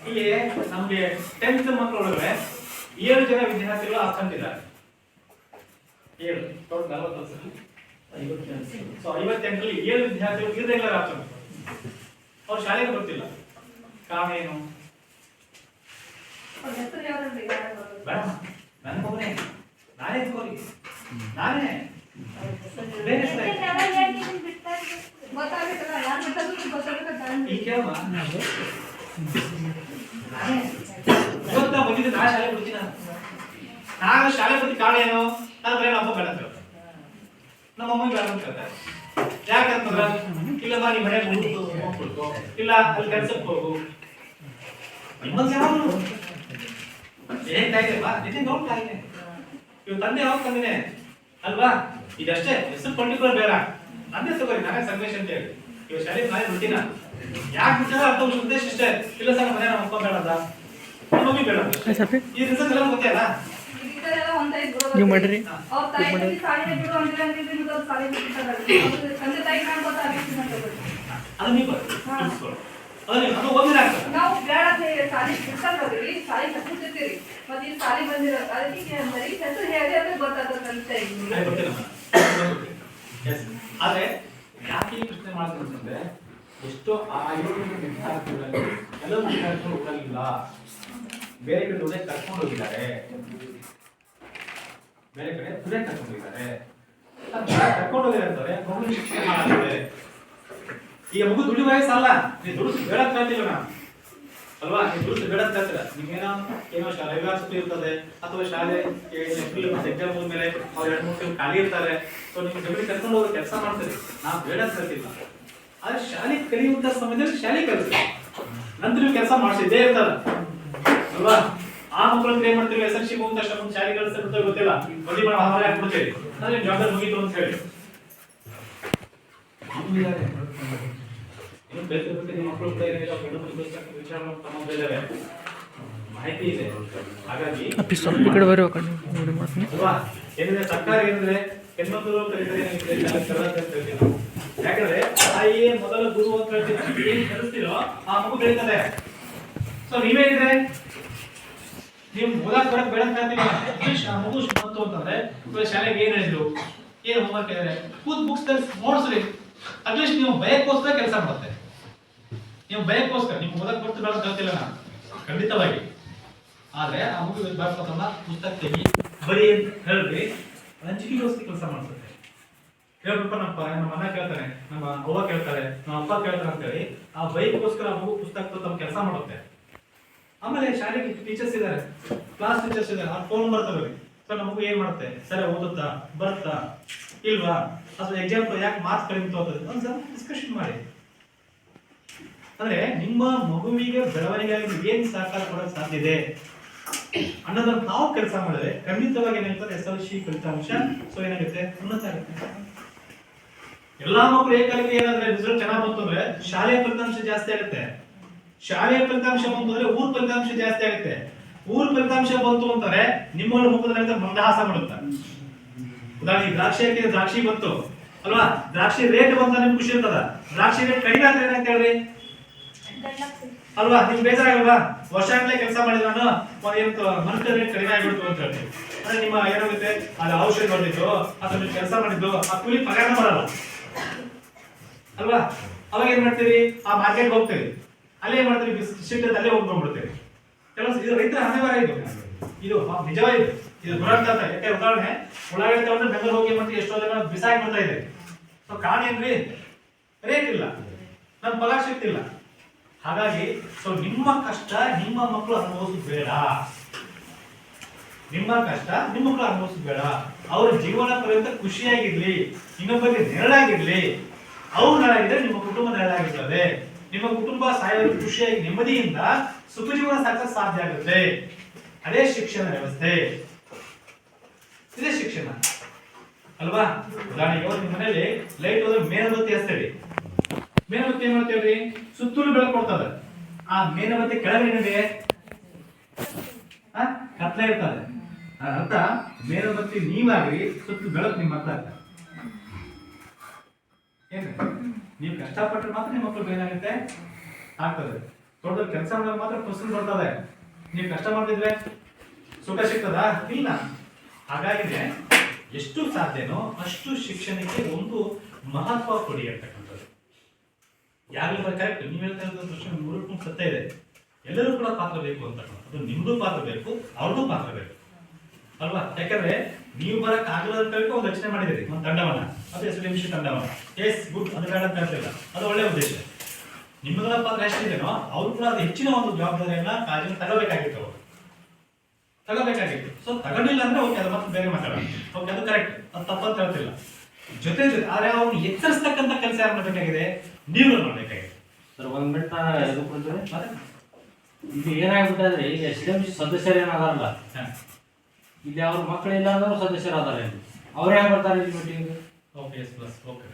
S5: ಇಲ್ಲಿ ನಮ್ಗೆ 10th ಮಕ್ಕಳೊಳಗಡೆ 7 ಜನ ವಿದ್ಯಾರ್ಥಿಗಳು ಆಬ್ಸೆಂಟ್ ಇದ್ದಾರೆ. 7 ಟೋಟಲ್ 40. ಸೊ 58ರಲ್ಲಿ 7 ವಿದ್ಯಾರ್ಥಿಗಳು ಇರ್ರೆಗ್ಯುಲರ್ ಆಬ್ಸೆಂಟ್. ಅವ್ರು ಶಾಲೆಗೆ ಬರ್ತಿಲ್ಲ. ಕಾರಣ ಏನು? ನನ್ನ ಮಗನೇ, ನಾನೇ ಎತ್ಕೋರಿ, ನಾನೇ ಬಂದಿದ್ದು ನಾ ಶಾಲೆ ಬಿಡ್ತೀನ. ನಾನು ಶಾಲೆ ಬಿಟ್ಟು ಕಾರಣ ಏನು? ನನ್ನ ಬರೀ ನಮ್ಮ ಬೇಡ ಅಂತ ಹೇಳ್ತಾರೆ, ನಮ್ಮ ಅಮ್ಮ ಬೇಡ ಅಂತ ಹೇಳ್ತಾರೆ. ಯಾಕಂತಂದ್ರ ಇಲ್ಲಮ್ಮ ನಿಮ್ಮ ಮನೆಗೆ ಹೋಗ್ಬಿಡ್ತು, ಇಲ್ಲ ಅಲ್ಲಿ ಕೆಲ್ಸಕ್ಕೆ ಹೋಗು. ನಿಮ್ಮಲ್ಲಿ ಯಾರು ಹೇಳ್ತಾ ಇದ್ದೇವಾ? ನಿನ್ನೆ ನೋಡ್ತಾ ಇದ್ದೆ. ಇವ್ ತಂದೆ ಯಾವಾಗ ತಂದಿನೇ ಅಲ್ವಾ? ಇದಷ್ಟೇ, ಹೆಸರು ಪರ್ಟಿಕ್ಯುಲರ್ ಬೇಡ. ನಂದೇ ತಗೋರಿ, ನಾನೇ ಸಂದೇಶ ಅಂತ ಹೇಳಿ ಇವಾಗ ಶಾಲೆ ನಾಳೆ ಬಿಡ್ತೀನ. ಯಾಕೆ ಬಿಡ್ತಾರ ಅರ್ಥ ಉದ್ದೇಶ ಇಷ್ಟೇ. ಇಲ್ಲ ಸರ್ ಮನೆ ನಮ್ಮ ಅಪ್ಪ ಬೇಡ ಅಂತ, ನಮ್ಮ ಮಮ್ಮಿ ಬೇಡ ಅಂತ. ಈ ರೀಸನ್ ಎಲ್ಲ ಗೊತ್ತಿಲ್ಲ
S6: ನೀವು ಮಾಡ್ರಿ
S7: ಅವ್ರ ತಾಯಿ ಸಾಲಿ ಬಿಡು ಅಂದ್ರೆ ನೀವು ಸಾಲಿ ಬಿಡ್ತಾರೆ ತಂದೆ ತಾಯಿ ನಾನು ಗೊತ್ತಾಗ್ತಿಲ್ಲ
S5: ಅದು ನೀವು ತಿಳಿಸ್ಕೊಳ್ಳಿ. ಅದು ಒಂದಿನ ಆಗ್ತದೆ.
S7: ನಾವು ಬೇಡ ಸಾಲಿ ಬಿಡ್ತಾರ್ರಿ, ಸಾಲಿ ಕಟ್ಟಿರ್ತೀರಿ ಮತ್ತೆ ಈ ಸಾಲಿ ಬಂದಿರೋ ಅದಕ್ಕೆ ಅಂದ್ರೆ ಹೆಸರು ಹೇಳಿ ಅಂದ್ರೆ ಗೊತ್ತಾಗ್ತದೆ ತಂದೆ
S5: ಆದ್ರೆ ಯಾಕೆ ಈ ಪ್ರಶ್ನೆ ಮಾಡ್ತೀನಿ ಅಂತಂದ್ರೆ, ಎಷ್ಟೋ ಆ 7 ವಿದ್ಯಾರ್ಥಿಗಳಲ್ಲಿ ಕೆಲವು ವಿದ್ಯಾರ್ಥಿಗಳು ಹೋಗಲಿಲ್ಲ, ಬೇರೆ ಕಡೆ ಹೋಗಿ ಕರ್ಕೊಂಡು ಹೋಗಿದ್ದಾರೆ, ಬೇರೆ ಕಡೆ ತುಲೆ ಕರ್ಕೊಂಡು ಹೋಗಿದ್ದಾರೆ. ಕರ್ಕೊಂಡು ಹೋಗಿದ್ದಾರೆ ಮಗು ಶಿಕ್ಷಣ ಮಾಡಾಗಿದೆ. ಈಗ ಮಗು ದುಡಿ ವಯಸ್ಸಲ್ಲ, ನೀವು ದುಡಿದು ಬೇಡ ಕಳ್ತಿಲ್ಲ ನಾವು ಅಲ್ವಾ? ನೀವು ದುಡಿದು ಬೇಡ ಕಳ್ತೀರ. ಏನೋ ಶಾಲೆ ರವಿವಾರ ಇರ್ತದೆ, ಅಥವಾ ಶಾಲೆ ಎಕ್ಸಾಮ್ ಹೋದ್ಮೇಲೆ ಅವ್ರು 2-3 ತಿಂಗಳು ಖಾಲಿ ಇರ್ತಾರೆ. ಸೊ ನಿಮ್ಗೆ ಜಮೀನು ಕರ್ಕೊಂಡು ಹೋಗಿ ಕೆಲಸ ಮಾಡ್ತೀರಿ, ನಾವು ಬೇಡ ಕಳ್ತಿಲ್ಲ. ಆದ್ರೆ ಶಾಲೆ ಕಲಿಯುವಂತ ಸಮಯದಲ್ಲಿ ಶಾಲೆ ಕಲಿಸ್ತೀವಿ, ನಂತರ ನೀವು ಕೆಲಸ ಮಾಡಿಸಿದ್ದೇ ಇರ್ತಾರೆ ಅಲ್ವಾ? ಆ ಮಕ್ಕಳನ್ನ ಏನ್ ಮಾಡ್ತೀವಿ, SLC ಹೋದ ತಕ್ಷಣ ಮುಂದೆ ಶಾಲೆ ಕಲಿಸ್ತಾರೆ ಗೊತ್ತಿಲ್ಲ, ಮದುವೆ ಮಾಡೋ ಹಾಗೆ ಹಾಕ್ಬಿಡ್ತೀವಿ, ಅಂದ್ರೆ ಜವಾಬ್ದಾರಿ ಮುಗೀತು ಅಂತ ಹೇಳಿ. ಇನ್ನು ಬೇರೆ ನಿಮ್ಮ ಮಕ್ಕಳು ಕೂಡ ಏನಿಲ್ಲ, ವಿಚಾರ ತಗೊಂಡಿದ್ದಾರೆ, ಮಾಹಿತಿ ಇದೆ. ಹಾಗಾಗಿ
S6: ಸ್ವಲ್ಪ ಈ ಕಡೆ ಬರೋ ಕಡೆ ನೋಡಿ ಮಾಡ್ತೀನಿ.
S5: ಅಲ್ವಾ? ಏನಿದೆ ಸರ್ಕಾರ ಏನಂದ್ರೆ ಹೆಣ್ಮಕ್ಳು ಕಲಿತಾರೆ, ಯಾಕಂದ್ರೆ ತಾಯಿಯೇ ಮೊದಲ ಗುರು ಅಂತ ಹೇಳ್ತೀವಿ. ಏನ್ ಕಲಿಸ್ತೀರೋ ಆ ಮಗು ಬೆಳೀತದೆ. ಸೊ ನೀವೇನಿದ್ರೆ ನೀವು ಓದಾಕ್ ಬರಕ್ ಬೇಡ ಅಂತೀವಿ, ಆ ಮಗು ಬಂತು ಅಂತಂದ್ರೆ ಇವಾಗ ಶಾಲೆಗೆ ಏನ್ ಹೇಳಿದ್ರು, ಏನ್ ಹೋಮ್ವರ್ಕ್ ಹೇಳಿದ್ರೆ ಕೂತ್ ಬುಕ್ಸ್ ನೋಡ್ಸ್ರಿ. ಅಟ್ಲೀಸ್ಟ್ ನೀವು ಭಯಕ್ಕೋಸ್ಕರ ಕೆಲಸ ಮಾಡುತ್ತೆ, ನೀವು ಭಯಕ್ಕೋಸ್ಕರ ನೀವು ಓದಕ್ ಬರ್ತು ಬೇಡ ಗೊತ್ತಿಲ್ಲ ನಾನು ಖಂಡಿತವಾಗಿ. ಆದ್ರೆ ಆ ಮಗು ಬರ್ಕೋತಲ್ಲ ಪುಸ್ತಕ ತೆಗಿ ಬರೀ ಅಂತ ಹೇಳ್ರಿ, ಅಂಜಿಕೆಗೋಸ್ಕರ ಕೆಲಸ ಮಾಡ್ಸುತ್ತೆ. ಹೇಳ್ಬಿಟ್ಟು ನಮ್ಮ ಅಣ್ಣ ಕೇಳ್ತಾರೆ, ನಮ್ಮ ಅವ್ವ ಕೇಳ್ತಾರೆ, ನಮ್ಮ ಅಪ್ಪ ಕೇಳ್ತಾರೆ ಅಂತ ಹೇಳಿ ಆ ಬೈಕ್ಗೋಸ್ಕರ ಆ ಮಗು ಪುಸ್ತಕ ತಮ್ಮ ಕೆಲಸ ಮಾಡುತ್ತೆ. ಆಮೇಲೆ ಶಾಲೆಗೆ ಟೀಚರ್ಸ್ ಇದ್ದಾರೆ, ಕ್ಲಾಸ್ ಟೀಚರ್ಸ್ ಇದ್ದಾರೆ, ಅವ್ರು ಫೋನ್ ಬರ್ತವೆ. ಸೊ ನಮ್ಮ ಮಗು ಏನ್ ಮಾಡುತ್ತೆ, ಸರಿ ಓದುತ್ತಾ ಬರುತ್ತಾ ಇಲ್ವಾ, ಅಥವಾ ಎಕ್ಸಾಂಪಲ್ ಯಾಕೆ ಮಾರ್ಕ್ಸ್ ಕಡಿಮೆ ತಗೋತದೆ ಒಂದ್ಸಲ ಡಿಸ್ಕಷನ್ ಮಾಡಿ. ಅಂದ್ರೆ ನಿಮ್ಮ ಮಗುವಿಗೆ ಬೆಳವಣಿಗೆಯಾಗಿ ಏನ್ ಸಹಕಾರ ಕೊಡೋಕೆ ಸಾಧ್ಯ ಇದೆ ಅನ್ನೋದನ್ನ ನಾವು ಕೆಲಸ ಮಾಡಿದ್ರೆ ಖಂಡಿತವಾಗಿ ಏನಾಗ್ತದೆ, SLC ಫಲಿತಾಂಶ ಸೊ ಏನಾಗುತ್ತೆ, ಉನ್ನತ ಆಗುತ್ತೆ. ಎಲ್ಲಾ ಮಕ್ಕಳು ಏಕಾಲಿಕೆ ಏನಾದ್ರೆ ರಿಸಲ್ಟ್ ಚೆನ್ನಾಗಿ ಬಂತು ಅಂದ್ರೆ ಶಾಲೆಯ ಫಲಿತಾಂಶ ಜಾಸ್ತಿ ಆಗುತ್ತೆ. ಶಾಲೆಯ ಫಲಿತಾಂಶ ಬಂತು ಅಂದ್ರೆ ಊರ್ ಫಲಿತಾಂಶ ಜಾಸ್ತಿ ಆಗುತ್ತೆ. ಊರ್ ಫಲಿತಾಂಶ ಬಂತು ಅಂತಾರೆ ನಿಮ್ಮ ಮುಖದಲ್ಲಿ ಮಂದಹಾಸ ಮಾಡುತ್ತೆ. ಉದಾಹರಣೆ ದ್ರಾಕ್ಷಿ ಬಂತು ಅಲ್ವಾ, ದ್ರಾಕ್ಷಿ ರೇಟ್ ಬಂತ ನಿಮ್ಗೆ ಖುಷಿ ಇರ್ತದ. ದ್ರಾಕ್ಷಿ ರೇಟ್ ಕಡಿಮೆ ಆದ್ರೆ ಏನಂತ ಹೇಳ್ರಿ ಅಲ್ವಾ, ನಿಮ್ಗೆ ಬೇಜಾರಾಗಲ್ವಾ? ವರ್ಷಾಂಗಲೇ ಕೆಲಸ ಮಾಡಿದ ನಾನು ಮನುಷ್ಯ ರೇಟ್ ಕಡಿಮೆ ಆಗಿಬಿಡ್ತು ಅಂತ ಹೇಳ್ತೀವಿ. ಅಂದ್ರೆ ನಿಮ್ಮ ಏನಾಗುತ್ತೆ, ಅದು ಔಷಧಿ ಹೊಡೆದಿದ್ದು ಅಥವಾ ನೀವು ಕೆಲಸ ಮಾಡಿದ್ದು ಆ ಕೂಲಿ ಪಗಾರ ಬರಲ್ಲ ಅಲ್ವಾ? ಅವಾಗ ಏನ್ ಮಾಡ್ತೀವಿ, ಆ ಮಾರ್ಕೆಟ್ ಹೋಗ್ತೀವಿ, ಅಲ್ಲೇ ಏನ್ ಮಾಡ್ತೀವಿ, ಸಿಟ್ಟು ಅಲ್ಲೇ ಹೋಗ್ಕೊಂಡ್ಬಿಡ್ತೀವಿ. ಕೆಲವು ಇದು ರೈತರ ಹಣೆಬರ ಇದು ನಿಜವಾಗಿದೆ, ಇದು ದುರಂತ ಅಂತ. ಯಾಕೆ ಉದಾಹರಣೆ, ಉಳ್ಳಾಗಡ್ಡಿ ತಗೊಂಡ್ರೆ ಬೆಂಗಳೂರು ಹೋಗಿ ಮತ್ತೆ ಎಷ್ಟೋ ಜನ ಬಿಸಾಕಿ ಬರ್ತಾ ಇದೆ. ಸೊ ಕಾರಣ ಏನ್ರಿ, ರೇಟ್ ಇಲ್ಲ, ನನ್ ಪಗಾರ ಸಿಗ್ತಿಲ್ಲ. ಹಾಗಾಗಿ ಸೊ ನಿಮ್ಮ ಕಷ್ಟ ನಿಮ್ಮ ಮಕ್ಕಳು ಅನುಭವಿಸೋದು ಬೇಡ, ನಿಮ್ಮ ಕಷ್ಟ ನಿಮ್ಮ ಮಕ್ಕಳು ಅನುಭವಿಸೋದು ಬೇಡ. ಅವ್ರ ಜೀವನ ಪರ್ಯಂತ ಖುಷಿಯಾಗಿರ್ಲಿ, ಇನ್ನೊಬ್ಬರಿಗೆ ನೆರಳಾಗಿರ್ಲಿ. ಅವ್ರು ನೆರಳಾಗಿದ್ರೆ ನಿಮ್ಮ ಕುಟುಂಬ ನೆರಳಾಗಿರ್ತದೆ. ನಿಮ್ಮ ಕುಟುಂಬ ಸಾಯೋದು ಖುಷಿಯಾಗಿ ನೆಮ್ಮದಿಯಿಂದ ಸುಖ ಜೀವನ ಸಾಕಕ್ಕೆ ಸಾಧ್ಯ ಆಗುತ್ತೆ. ಅದೇ ಶಿಕ್ಷಣ ವ್ಯವಸ್ಥೆ, ಇದೇ ಶಿಕ್ಷಣ ಅಲ್ವಾ? ಉದಾಹರಣೆಗೆ ನಿಮ್ಮ ಮನೇಲಿ ಲೈಟ್ ಹೋದ್ರೆ ಮೇಣಬತ್ತಿ ಹಚ್ತೇವೆ. ಮೇಣಬತ್ತಿ ಏನ್ ಮಾಡ್ತೇವ್ರಿ, ಸುತ್ತಲೂ ಬೆಳಕು ಕೊಡ್ತದೆ. ಆ ಮೇಣಬತ್ತಿ ಕೆಳಗಡೆ ಕತ್ಲೆ ಇರ್ತದೆ. ಅರ್ಥ ಮೇಣಬತ್ತಿ ನೀವಾಗ್ರಿ, ಸುತ್ತಲೂ ಬೆಳಕು ನಿಮ್ಮ ಮಕ್ಕಳ ಏನ್ರಿ, ನೀವು ಕಷ್ಟಪಟ್ಟರೆ ಮಾತ್ರ ನಿಮ್ಮ ಮಕ್ಕಳು ಏನಾಗುತ್ತೆ ಆಗ್ತದೆ. ತೋಟದಲ್ಲಿ ಕೆಲಸ ಮಾಡಿದ್ರೆ ಮಾತ್ರ ಫಸಲು ಬರ್ತದೆ. ನೀವು ಕಷ್ಟ ಮಾಡಿದ್ರೆ ಸುಖ ಸಿಗ್ತದಾ? ಇಲ್ಲ. ಹಾಗಾಗಿನೇ ಎಷ್ಟು ಸಾಧ್ಯನೋ ಅಷ್ಟು ಶಿಕ್ಷಣಕ್ಕೆ ಒಂದು ಮಹತ್ವ ಕೊಡಿ ಅಂತಕ್ಕಂಥದ್ದು. ಯಾರು ಕರೆಕ್ಟ್, ನೀವು ಹೇಳ್ತಾ ಇರೋದು ಪ್ರಶ್ನೆ ಮೂರು ಸತ್ಯ ಇದೆ. ಎಲ್ಲರೂ ಕೂಡ ಪಾತ್ರ ಬೇಕು ಅಂತಕ್ಕಂಥದ್ದು. ನಿಮ್ದು ಪಾತ್ರ ಬೇಕು, ಅವ್ರದ್ದು ಪಾತ್ರ ಬೇಕು ಅಲ್ವಾ? ಯಾಕಂದ್ರೆ ನೀವು ಬರಕ್ ಆಗಲ್ಲ ಅಂತ ಹೇಳಿ ಒಂದು ರಚನೆ ಮಾಡಿದಿರಿ ಒಂದು ತಂಡವನ್ನ, ಅದು SLC ತಂಡವನ್ನ. ಎಸ್ ಗುಡ್, ಅದು ಬೇಡ ಅಂತ ಹೇಳ್ತಿಲ್ಲ, ಅದು ಒಳ್ಳೆ ಉದ್ದೇಶ. ನಿಮ್ಮಗಳ ಪಾತ್ರ ಎಷ್ಟಿದೆನೋ ಅವ್ರು ಕೂಡ ಅದು ಹೆಚ್ಚಿನ ಒಂದು ಜವಾಬ್ದಾರಿಯನ್ನ ಕಾಳಜಿನ ತಗೋಬೇಕಾಗಿತ್ತು. ಸೊ ತಗೊಂಡಿಲ್ಲ ಅಂದ್ರೆ ಓಕೆ, ಅದು ಮತ್ತೆ ಬೇರೆ ಮಾತಾಡೋಣ. ಓಕೆ, ಅದು ಕರೆಕ್ಟ್, ಅದು ತಪ್ಪಂತ ಹೇಳ್ತಿಲ್ಲ. ಜೊತೆ ಆದ್ರೆ ಅವ್ನು ಎಚ್ಚರಿಸ್ತಕ್ಕಂಥ ಕೆಲಸ ಯಾರು ಮಾಡಬೇಕಾಗಿದೆ, ನೀವು ಮಾಡಬೇಕಾಗಿದೆ.
S8: ಸರ್ ಒಂದ್ ಮಿನಿಟ್ ಇದು ಏನಾಗ್ಬಿಟ್ಟಂದ್ರೆ ಈಗ SLC ಸದಸ್ಯರು ಏನಾದಾರಲ್ಲ, ಇಲ್ಲಿ ಅವ್ರ ಮಕ್ಕಳಿಲ್ಲ ಅಂದ್ರೆ ಸದಸ್ಯರು ಅದಾರ. ಅವ್ರು ಹೆಂಗ್ ಬರ್ತಾರೆ ಇಲ್ಲಿ meeting?
S5: Okay yes plus okay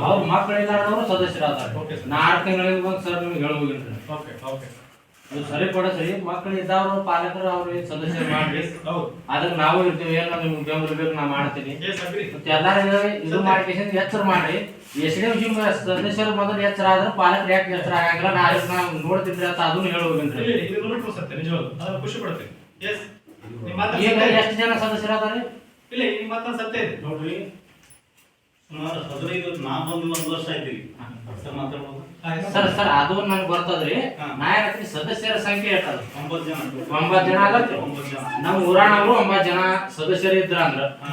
S8: ಅವ್ರ ಮಕ್ಕಳಿಲ್ಲಾರ್ದವ್ರು ಸದಸ್ಯರಾದಾರ.
S5: Okay, sir.
S8: ನಾ 6 ತಿಂಗಳಿಂದ ಬಂದು ಸರ್ ನಿಮ್ಗೆ ಹೇಳೋಗಿಲ್ರಿ.
S5: ಓಕೆ ಓಕೆ
S8: ಅದು ಸರಿ ಕೊಡ ಸರಿ, ಮಕ್ಕಳು ಇದ್ದವ್ರು ಪಾಲಕರು ಅವ್ರಿಗೆ ಸದಸ್ಯರು ಮಾಡ್ರಿ.
S5: ಹೌದು
S8: ಅದಕ್ಕೆ ನಾವು ಇರ್ತೀವಿ, ಏನೋ ನಿಮ್ಗೆ ಬೆಂಬಲ ಬೇಕು ನಾ ಮಾಡ್ತೀನಿ.
S5: ಎಸ್ ಅಗ್ರಿ
S8: ಮತ್ತೆ ಎಲ್ಲಾರು ಇದು ಮಾಡ್ಕೇಶನ್ ಎಚ್ಚರ ಮಾಡ್ರಿ. ಎಸ್ಡಿಎಂಸಿ ಸದಸ್ಯರು ಮೊದಲು ಎಚ್ಚರ ಆದ್ರೆ ಪಾಲಕರು ಯಾಕೆ ಎಚ್ಚರ ಆಗಂಗಿಲ್ಲ, ನಾವು ನೋಡ್ತಿದ್ರಿ ಅಂತ ಅದನ್ನು ಹೇಳೋಗಿಲ್ರಿ.
S5: ಇದು 100% ಸತ್ಯ ನಿಜವಾಗ್ಲು ಅದನ್ನ ಖುಷಿ ಪಡ್ತೀನಿ. ಎಸ್ ನಿಮ್ಮ ಮಾತು
S8: ಈಗ
S5: ಸತ್ಯ ಇದೆ.
S8: ಎಷ್ಟು ಜನ ಸದಸ್ಯರಾದಾರೆ?
S5: ಇಲ್ಲ ನಿಮ್ಮ ಮಾತು ಸತ್ಯ ಇದೆ.
S2: ನೋಡ್ರಿ, ಸುಮಾರು 15 ನಾ ಬಂದು 1 ವರ್ಷ ಆಯ್ತೀವಿ ಸರ್ ಮಾತಾಡ್ಬೋದು.
S8: ಸರ್ ಅದು ನನ್ಗೆ ಬರ್ತದ್ರಿ.
S2: ಹಾ.
S8: ನಾ ಏನಂತೀನಿ ಸದಸ್ಯರ ಸಂಖ್ಯೆ ಎಷ್ಟದ?
S2: 9 ಜನ
S8: 9 ಜನ ಆಗತ್ತೆ.
S2: 9 ಜನ.
S8: ನಮ್ಮ ಊರಾಣವರು 9 ಜನ ಸದಸ್ಯರು ಇದ್ರ ಅಂದ್ರ
S2: ಹಾ